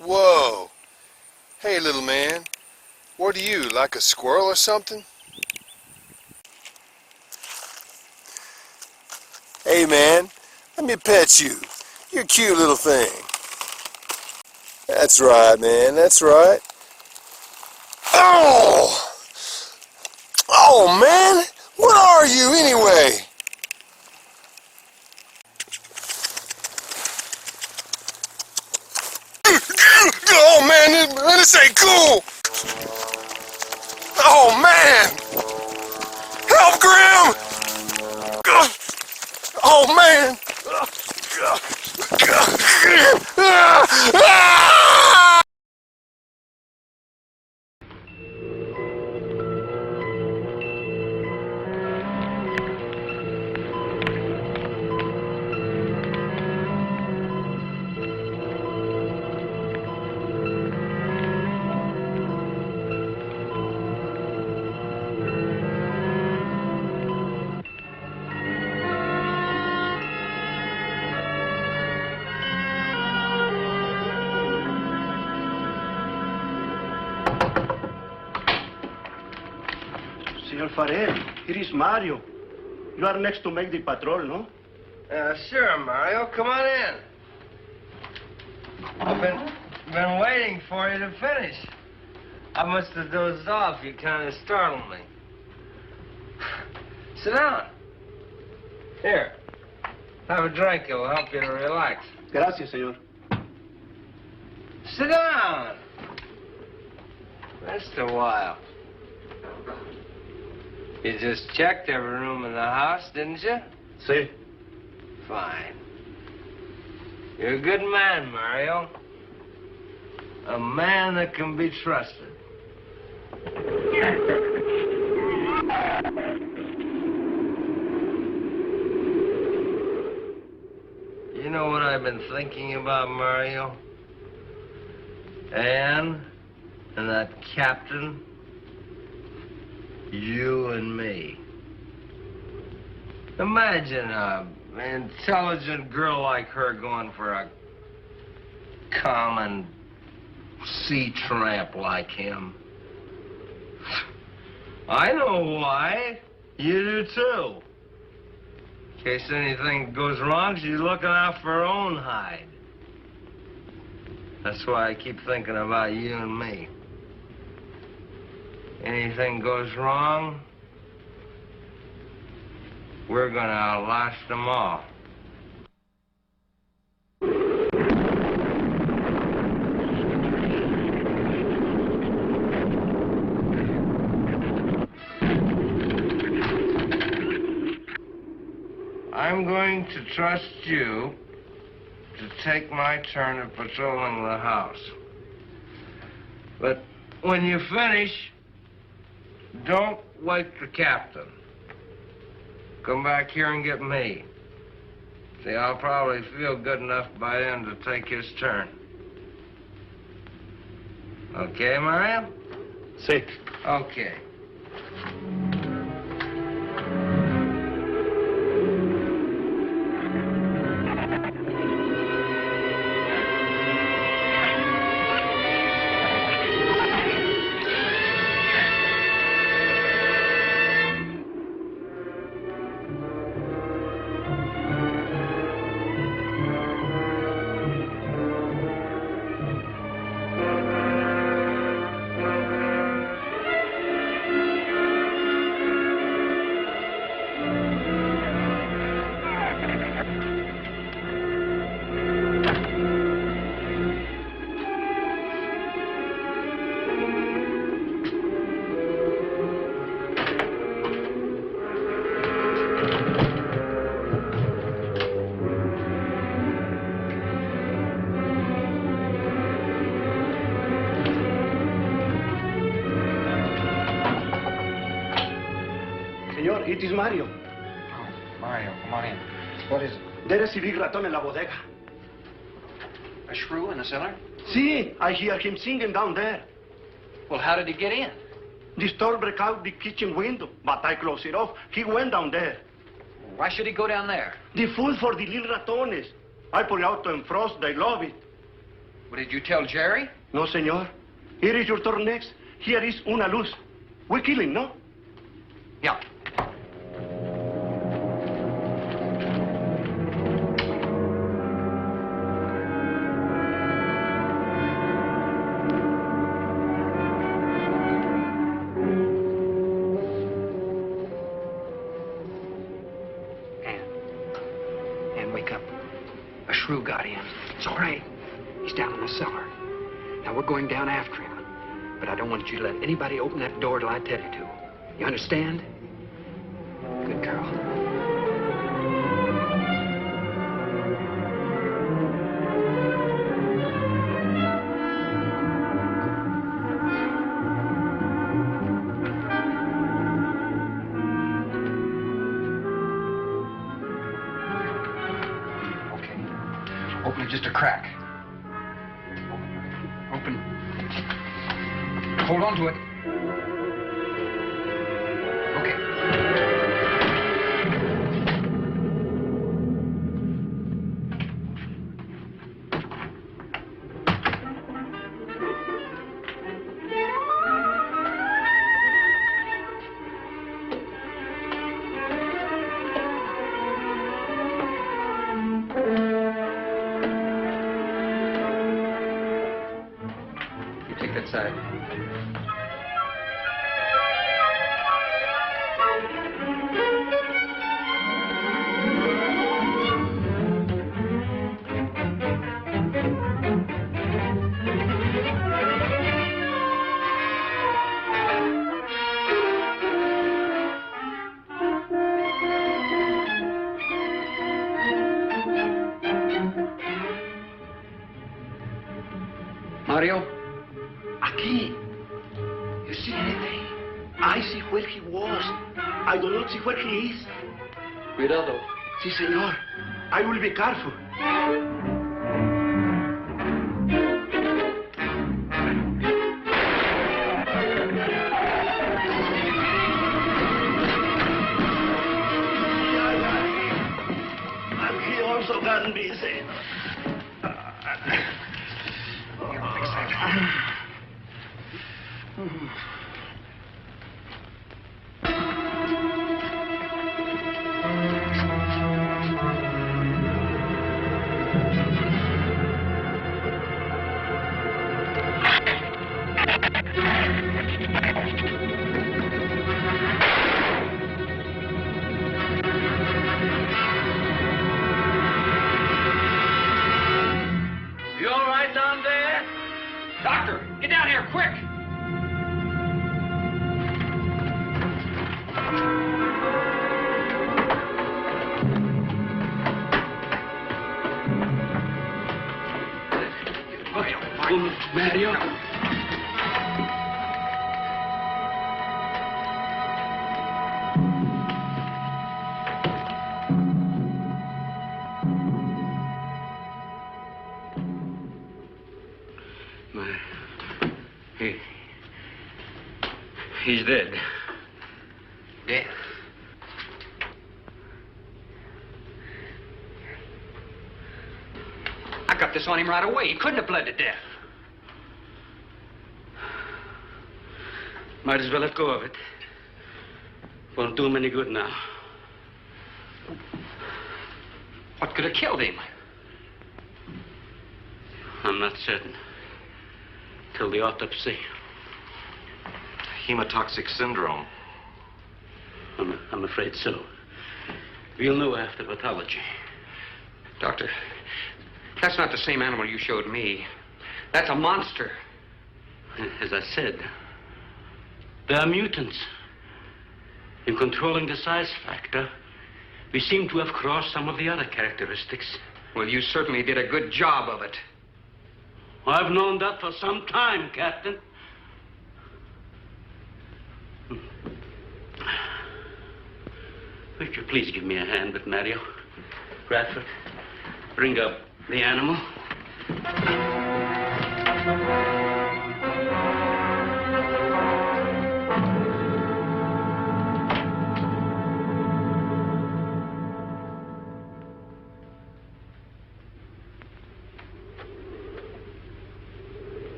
Whoa. Hey, little man. What are you, like a squirrel or something? Hey, man. Let me pet you. You're a cute little thing. That's right, man. That's right. Oh! Oh, man! What are you, anyway? Oh, man! This ain't cool! Oh, man! Help, Grim! Oh, man! Senor Farrell, it is Mario. You are next to make the patrol, no? Sure, Mario. Come on in. I've been waiting for you to finish. I must have dozed off. You kind of startled me. Sit down. Here. Have a drink. It'll help you to relax. Gracias, señor. Sit down. Rest a while. You just checked every room in the house, didn't you? Sí. Fine. You're a good man, Mario. A man that can be trusted. You know what I've been thinking about, Mario? Anne and that captain. You and me. Imagine an intelligent girl like her going for a common sea tramp like him. I know why. You do too. In case anything goes wrong, she's looking out for her own hide. That's why I keep thinking about you and me. Anything goes wrong, we're gonna outlast them all. I'm going to trust you to take my turn of patrolling the house. But when you finish, don't wake the captain. Come back here and get me. See, I'll probably feel good enough by then to take his turn. Okay, Mario? Sí. Okay. It is Mario. Oh, Mario, come on in. What is it? There is a big raton in la bodega. A shrew in the cellar? See, I hear him singing down there. Well, how did he get in? The store broke out the kitchen window, but I closed it off. He went down there. Why should he go down there? The food for the little ratones. I put it out to frost. They love it. Well, did you tell Jerry? No, senor. Here is your turn next. Here is una luz. We kill him, no? Yeah. Ann, wake up. A shrew got in. It's all right. He's down in the cellar. Now, we're going down after him. But I don't want you to let anybody open that door till I tell you to. You understand? Good girl. Okay. Open it just a crack. Open. Hold on to it. You take that side. Mario? Aquí. You see anything? I see where he was. I do not see where he is. Cuidado. Si, senor. I will be careful. And he also got busy. You all right down there? Doctor, get down here, quick! Mario. He's dead. Dead? I got this on him right away. He couldn't have bled to death. Might as well let go of it. Won't do him any good now. What could have killed him? I'm not certain. Till the autopsy. Hemotoxic syndrome. I'm afraid so. We'll know after pathology. Doctor, that's not the same animal you showed me. That's a monster. As I said, they are mutants. In controlling the size factor, we seem to have crossed some of the other characteristics. Well, you certainly did a good job of it. I've known that for some time, Captain. Would you please give me a hand with Mario? Bradford, bring up the animal.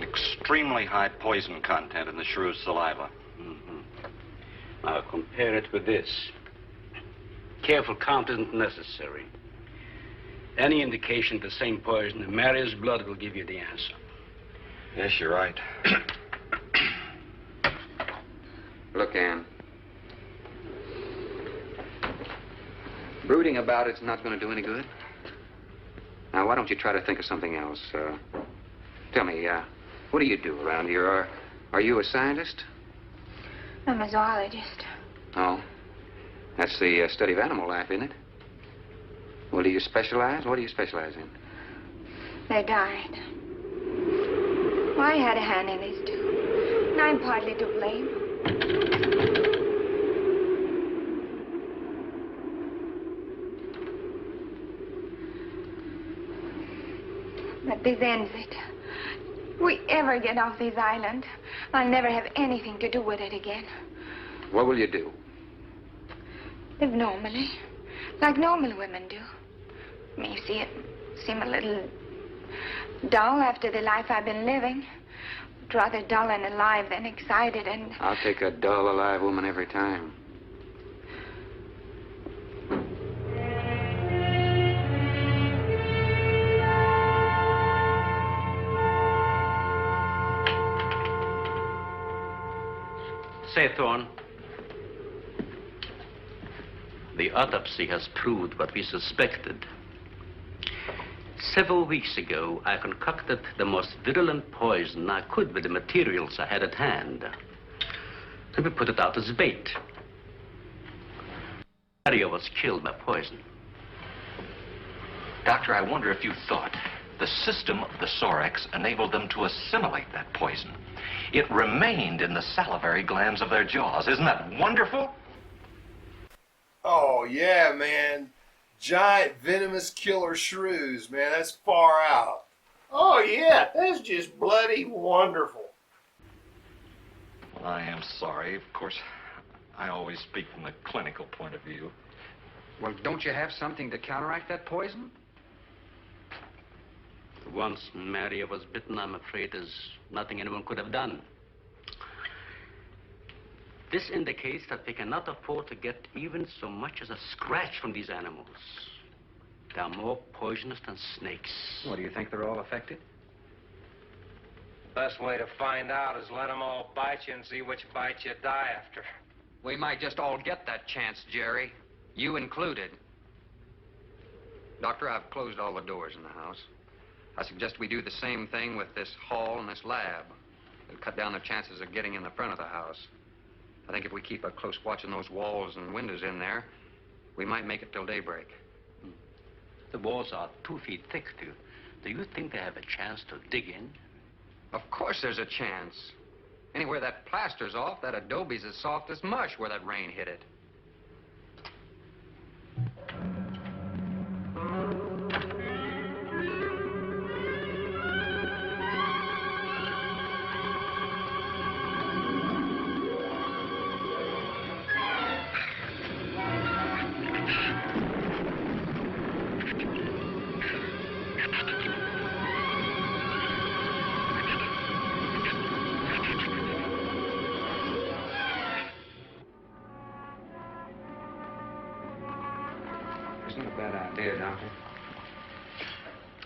Extremely high poison content in the shrew's saliva. Now compare it with this. Careful count isn't necessary. Any indication of the same poison in Mario's blood will give you the answer. Yes, you're right. Look, Ann. Brooding about it's not going to do any good. Now, why don't you try to think of something else? Tell me, what do you do around here? Are you a scientist? I'm a zoologist. Oh. That's the study of animal life, isn't it? Well, do you specialize? What do you specialize in? They died. Well, I had a hand in this, too. And I'm partly to blame. But this ends it. If we ever get off this island, I'll never have anything to do with it again. What will you do? Live normally, like normal women do. May see it seem a little dull after the life I've been living. But rather dull and alive than excited and... I'll take a dull, alive woman every time. Say, Thorne, the autopsy has proved what we suspected. Several weeks ago, I concocted the most virulent poison I could with the materials I had at hand. Then we put it out as bait. Mario was killed by poison. Doctor, I wonder if you thought the system of the Sorex enabled them to assimilate that poison. It remained in the salivary glands of their jaws. Isn't that wonderful? Oh, yeah, man. Giant venomous killer shrews, man. That's far out. Oh, yeah. That's just bloody wonderful. Well, I am sorry. Of course, I always speak from the clinical point of view. Well, don't you have something to counteract that poison? Once Mario was bitten, I'm afraid there's nothing anyone could have done. This indicates that we cannot afford to get even so much as a scratch from these animals. They are more poisonous than snakes. What, do you think they're all affected? Best way to find out is let them all bite you and see which bite you die after. We might just all get that chance, Jerry. You included. Doctor, I've closed all the doors in the house. I suggest we do the same thing with this hall and this lab. It'll cut down the chances of getting in the front of the house. I think if we keep a close watch on those walls and windows in there, we might make it till daybreak. The walls are 2 feet thick, too. Do you think they have a chance to dig in? Of course there's a chance. Anywhere that plaster's off, that adobe's as soft as mush where that rain hit it.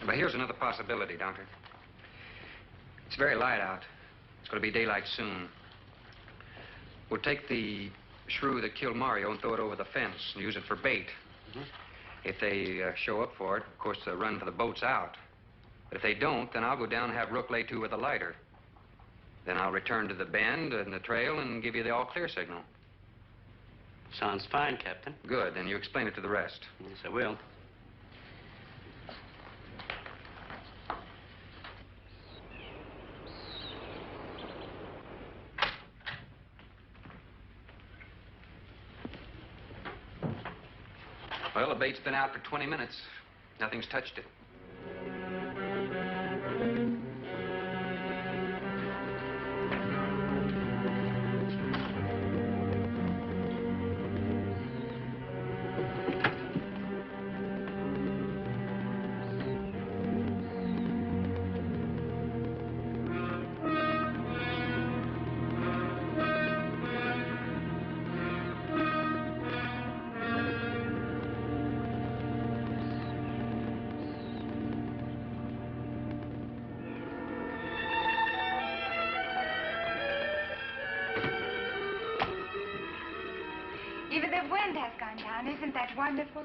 But here's another possibility, Doctor. It's very light out. It's going to be daylight soon. We'll take the shrew that killed Mario and throw it over the fence and use it for bait. If they show up for it, of course, they'll run for the boats out. But if they don't, then I'll go down and have Rook lay to with a lighter. Then I'll return to the bend and the trail and give you the all-clear signal. Sounds fine, Captain. Good. Then you explain it to the rest. Yes, I will. Well, the bait's been out for 20 minutes. Nothing's touched it. Even the wind has gone down. Isn't that wonderful?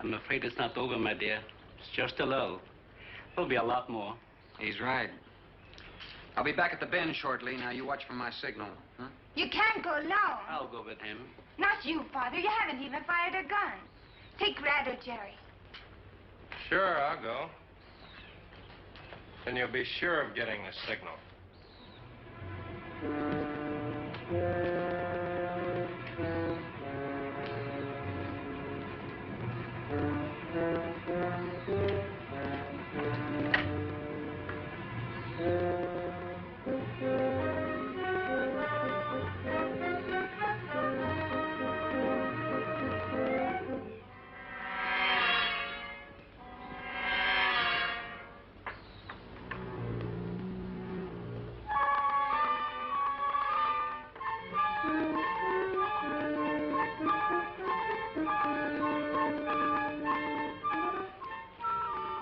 I'm afraid it's not over, my dear. It's just a lull. There'll be a lot more. He's right. I'll be back at the bend shortly. Now, you watch for my signal. Huh? You can't go alone. I'll go with him. Not you, Father. You haven't even fired a gun. Take Red or Jerry. Sure, I'll go. Then you'll be sure of getting a signal.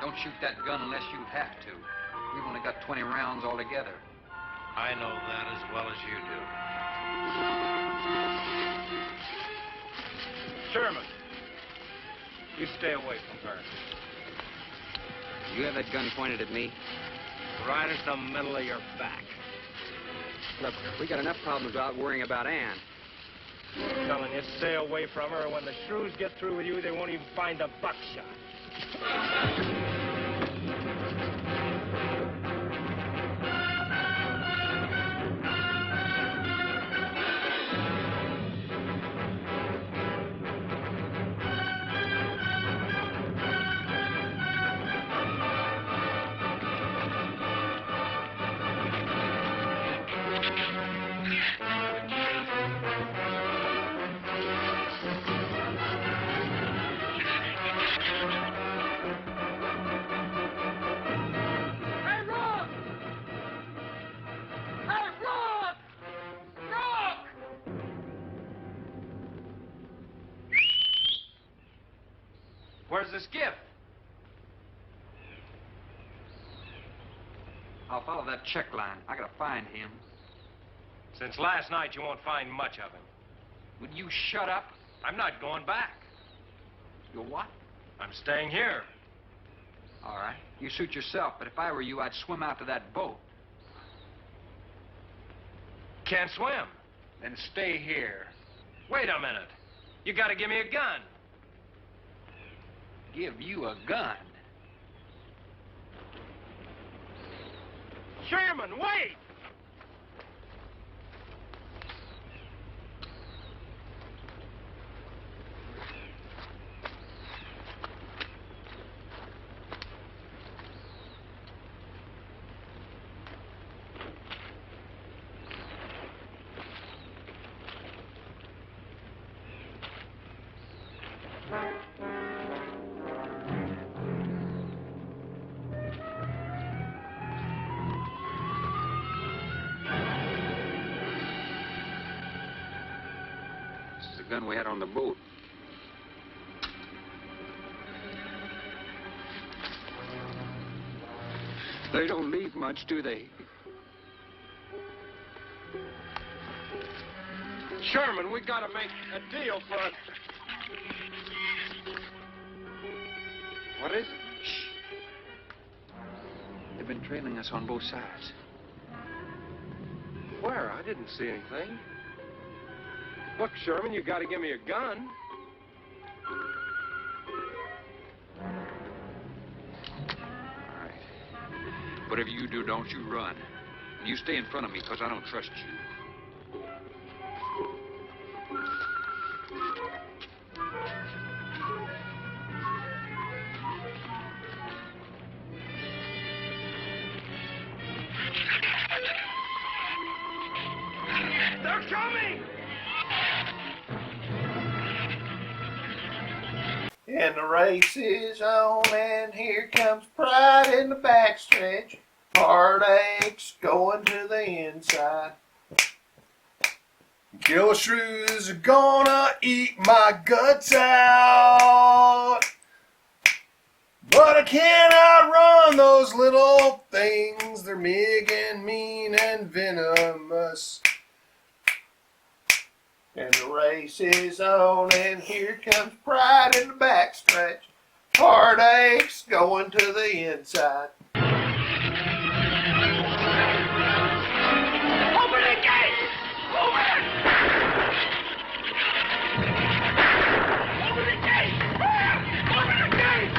Don't shoot that gun unless you have to. We've only got 20 rounds altogether. I know that as well as you do. Sherman, you stay away from her. You have that gun pointed at me? Right at the middle of your back. Look, we got enough problems without worrying about Ann. I'm telling you, stay away from her, or when the Shrews get through with you, they won't even find a buckshot. Where's the skiff? I'll follow that check line. I gotta find him. Since last night, you won't find much of him. Would you shut up? I'm not going back. You're what? I'm staying here. All right. You suit yourself, but if I were you, I'd swim out to that boat. Can't swim. Then stay here. Wait a minute. You gotta give me a gun. Give you a gun? Sherman, wait! Gun we had on the boat. They don't leave much, do they? Sherman, we gotta make a deal for it. What is it? Shh. They've been trailing us on both sides. Where? I didn't see anything. Look, Sherman, you gotta give me a gun. All right. Whatever you do, don't you run. You stay in front of me, because I don't trust you. And the race is on, and here comes pride in the backstretch. Heartaches going to the inside. Killer Shrews are gonna eat my guts out. But I can't outrun those little things. They're big and mean and venomous. And the race is on, and here comes pride in the backstretch. Heartaches going to the inside. Open the gate! Open it! Open the gate! Open the gate!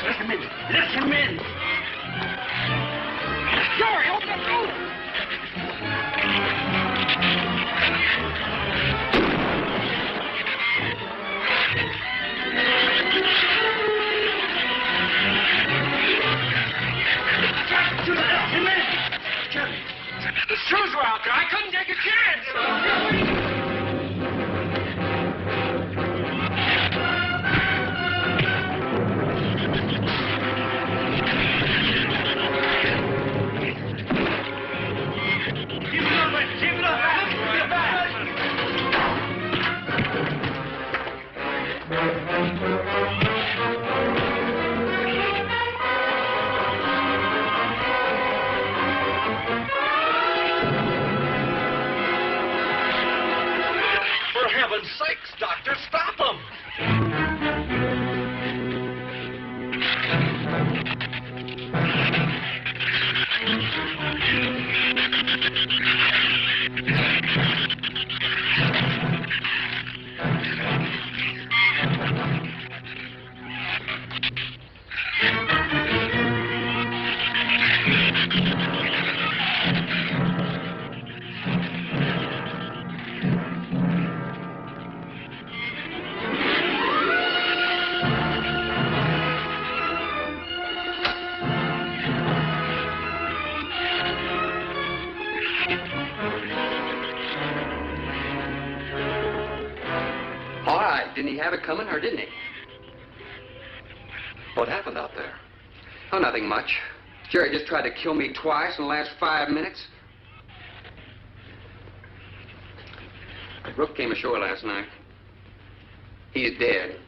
Let him in! Let him in! Jerry, open the door! The shoes were out there. I couldn't take a chance. For heaven's sakes, Doctor, stop them! All right, didn't he have it coming, or didn't he? What happened out there? Oh, nothing much. Jerry just tried to kill me twice in the last 5 minutes. Brooke came ashore last night. He's dead.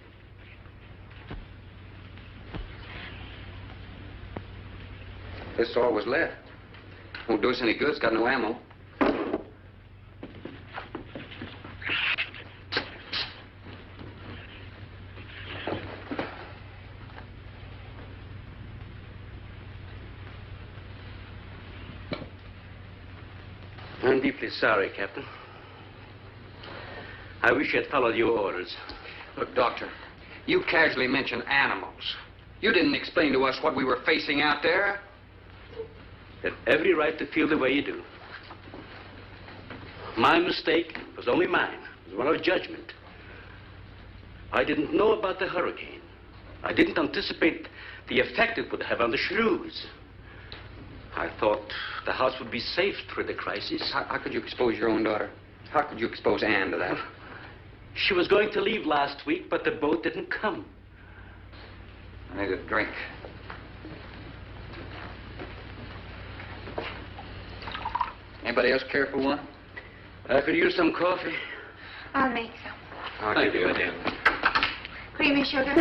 This all was left. Won't do us any good. It's got no ammo. I'm deeply sorry, Captain. I wish I'd followed your orders. Look, Doctor, you casually mentioned animals. You didn't explain to us what we were facing out there. You have every right to feel the way you do. My mistake was only mine. It was one of judgment. I didn't know about the hurricane. I didn't anticipate the effect it would have on the Shrews. I thought the house would be safe through the crisis. How could you expose your own daughter? How could you expose Anne to that? She was going to leave last week, but the boat didn't come. I need a drink. Anybody else care for one? I could use some coffee. I'll make some. Thank you, dear. Creamy sugar?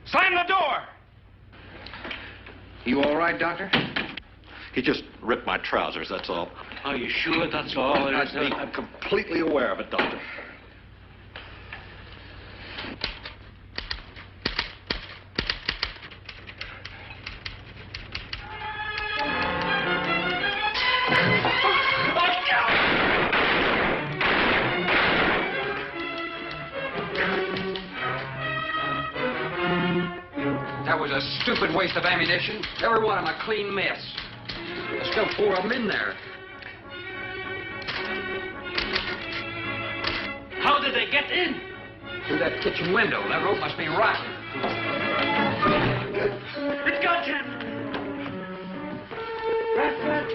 Slam the door! You all right, Doctor? He just ripped my trousers, that's all. Are you sure that's all there is? I'm completely aware of it, Doctor. That was a stupid waste of ammunition. Every one of them a clean mess. There's still 4 of them in there. they get in? Through that kitchen window. That rope must be rotten. It's got him! Radford!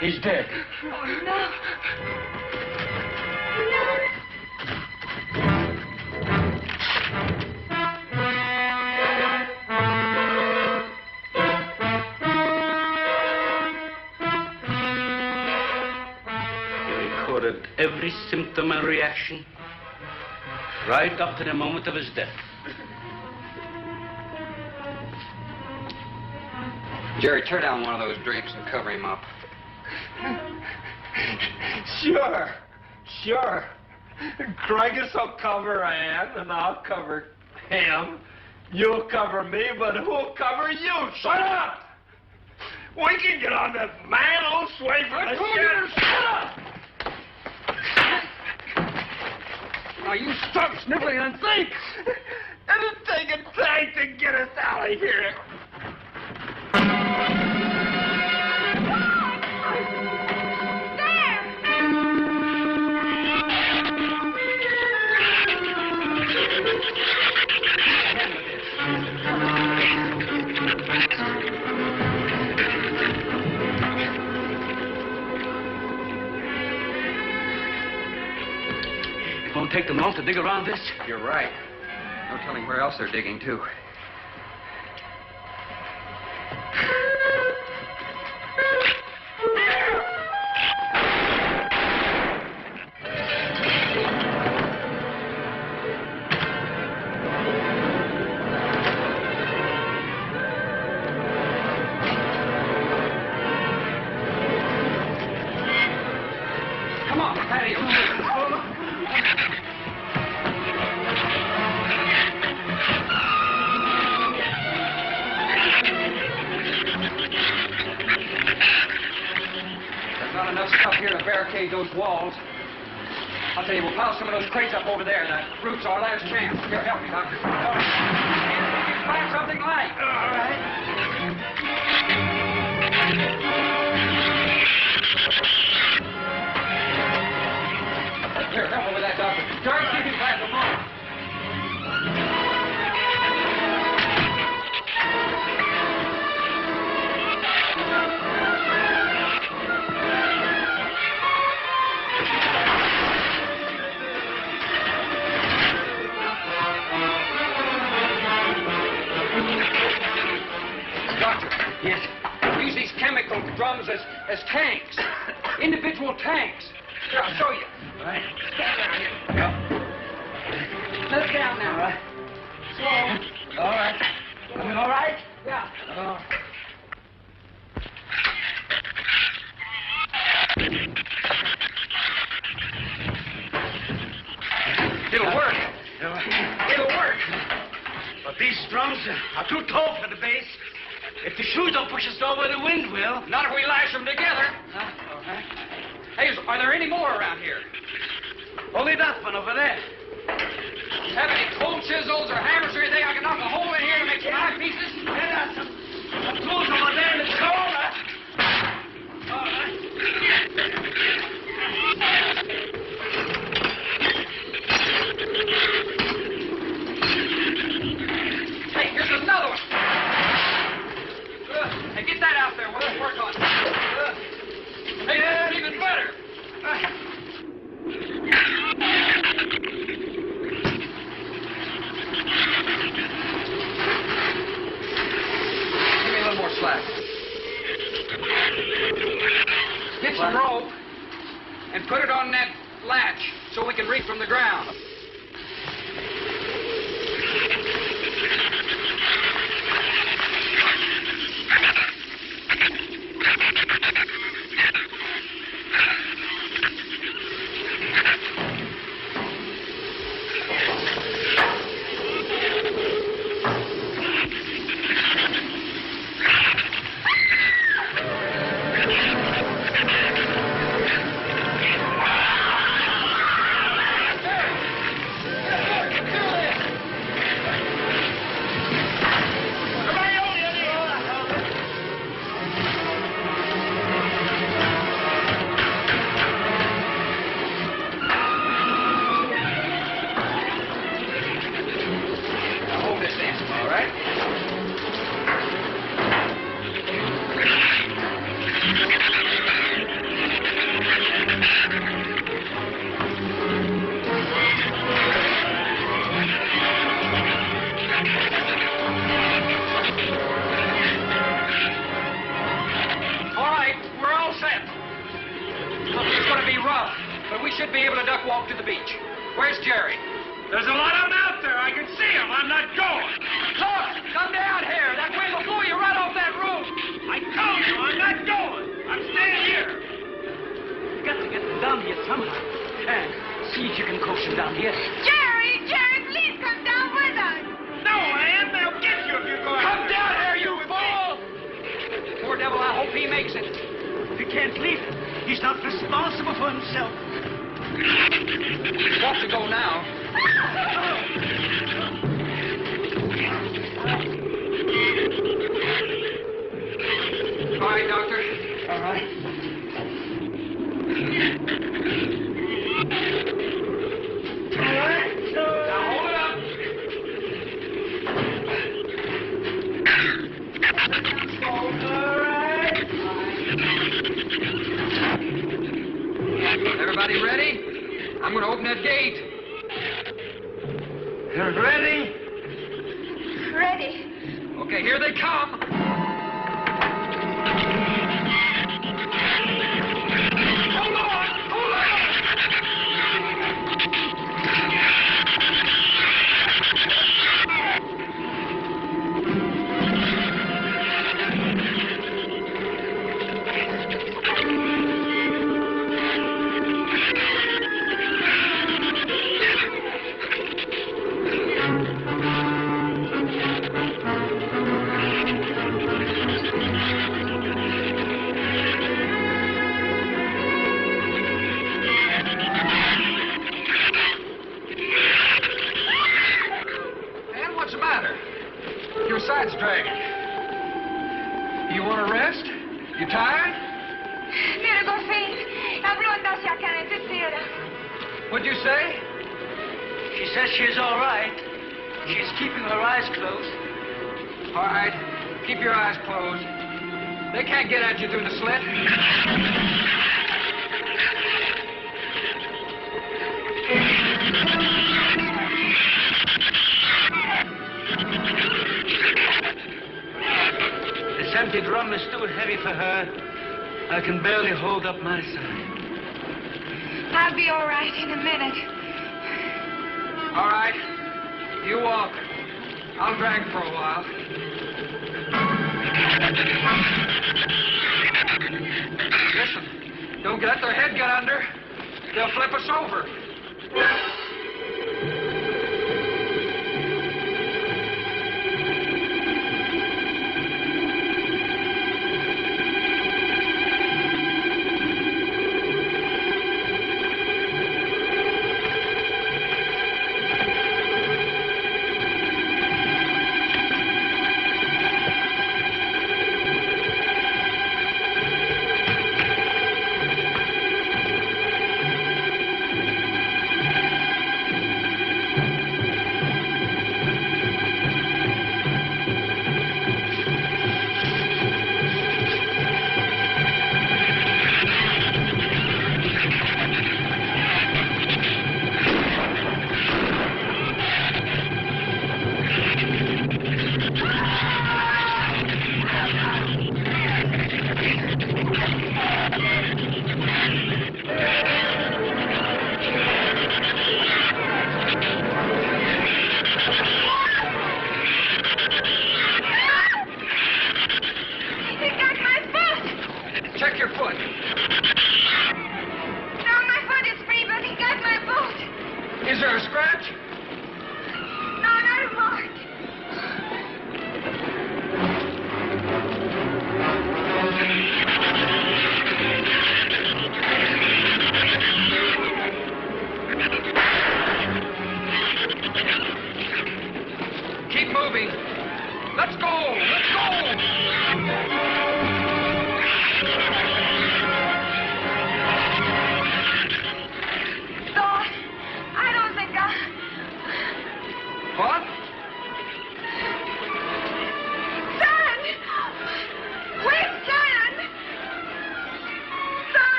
He's dead. Oh, no. Recorded every symptom and reaction right up to the moment of his death. Jerry, tear down one of those drapes and cover him up. Sure. Craigus will cover Ann, and I'll cover him. You'll cover me, but who'll cover you? Shut up! We can get on that man old sway for the shit. Shut up! Now you stop sniveling and think! It'll take a tank to get us out of here. It won't take them long to dig around this. You're right. No telling where else they're digging, too. Come on, patio. Not enough stuff here to barricade those walls. I'll tell you, we'll pile some of those crates up over there. The roof's our last chance. Here, help me, Doctor. Find something light. All right. Here, help me with that, Doctor. George, keep him back a moment. Yes. Use these chemical drums as tanks. Individual tanks. Here, I'll show you. All right. Stand down here. Yep. Let it down now, right? Slow. All right. All right? Yeah. It'll work. It'll work. But these drums are too tall for the base. If the shoes don't push us over, the wind will. Not if we lash them together. All right. Hey, are there any more around here? Only that one over there. Have any cold chisels or hammers or anything I can knock a hole in here to make some eye pieces? Yeah, some tools over there in the cold. All right. Hey, here's another one. Hey, get that out there. We'll work on it. Hey, that's even better. Give me a little more slack. Get some rope and put it on that latch so we can reach from the ground. that walk to the beach. Where's Jerry? There's a lot of them out there. I can see them. I'm not going. Look, come down here. That wind will blow you right off that roof. I told you I'm not going. I'm staying here. You got to get them down here somehow. And see if you can coax them down here. Jerry, please come down with us. No, Ann, they'll get you if you go out. Come down here, you fool! Poor devil, I hope he makes it. We can't leave him. He's not responsible for himself. He's got to go now. All right, Doctor. All right. Now hold it up. Everybody ready? I'm going to open that gate. Ready? Ready. Okay, here they come. Hold on! Hold on! Man, what's the matter? Your side's dragging. You want to rest? You tired? Mira, Golfín, abrió hacia acá necesita. What'd you say? She says she's all right. She's keeping her eyes closed. All right, keep your eyes closed. They can't get at you through the slit. This empty drum is too heavy for her. I can barely hold up my side. I'll be all right in a minute. All right, you walk. I'll drag for a while. Listen, don't let their head get under. They'll flip us over.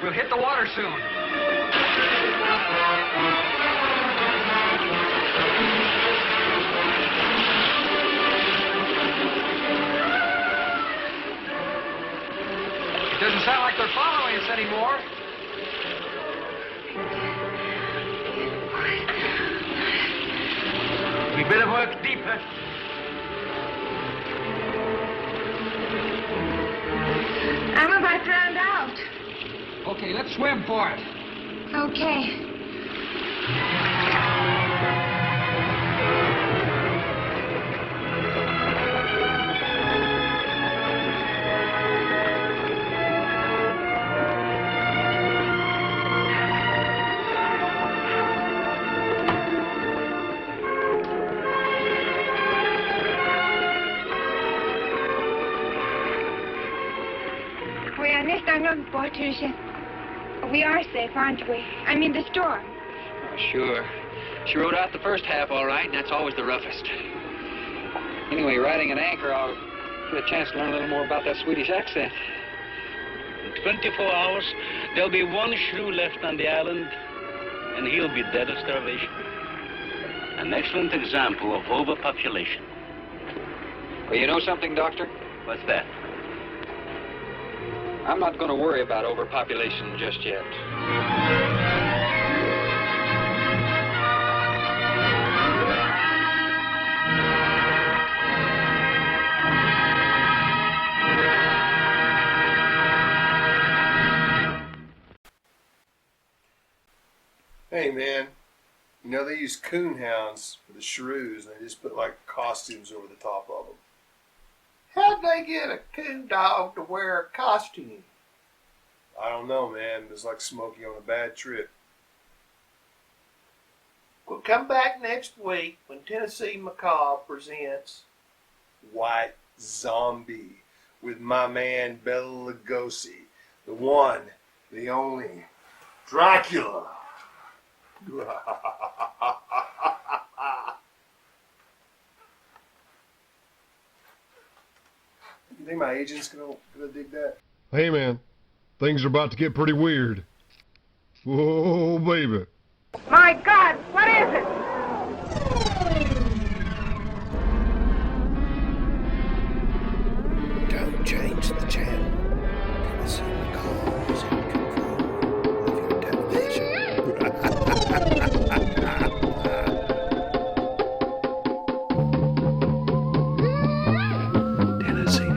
We'll hit the water soon. It doesn't sound like they're following us anymore. Better work deeper. I'm about drowned out. Okay, let's swim for it. Okay. We are nicht on board, Tricia. We are safe, aren't we? I mean, the storm. Oh, sure. She rode out the first half all right, and that's always the roughest. Anyway, riding an anchor, I'll get a chance to learn a little more about that Swedish accent. In 24 hours, there'll be one shrew left on the island, and he'll be dead of starvation. An excellent example of overpopulation. Well, you know something, Doctor? What's that? I'm not going to worry about overpopulation just yet. Hey man, you know they use coon hounds for the shrews, and they just put like costumes over the top of them. How'd they get a coon dog to wear a costume? I don't know, man. It was like Smokey on a bad trip. We'll come back next week when Tennessee Macabre presents White Zombie with my man Bela Lugosi, the one, the only Dracula. You think my agent's gonna dig that? Hey, man. Things are about to get pretty weird. Whoa, baby. My God, what is it? Don't change the channel. Tennessee Macabre is in control of your television. Tennessee Macabre. Tennessee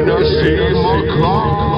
Tennessee Macabre.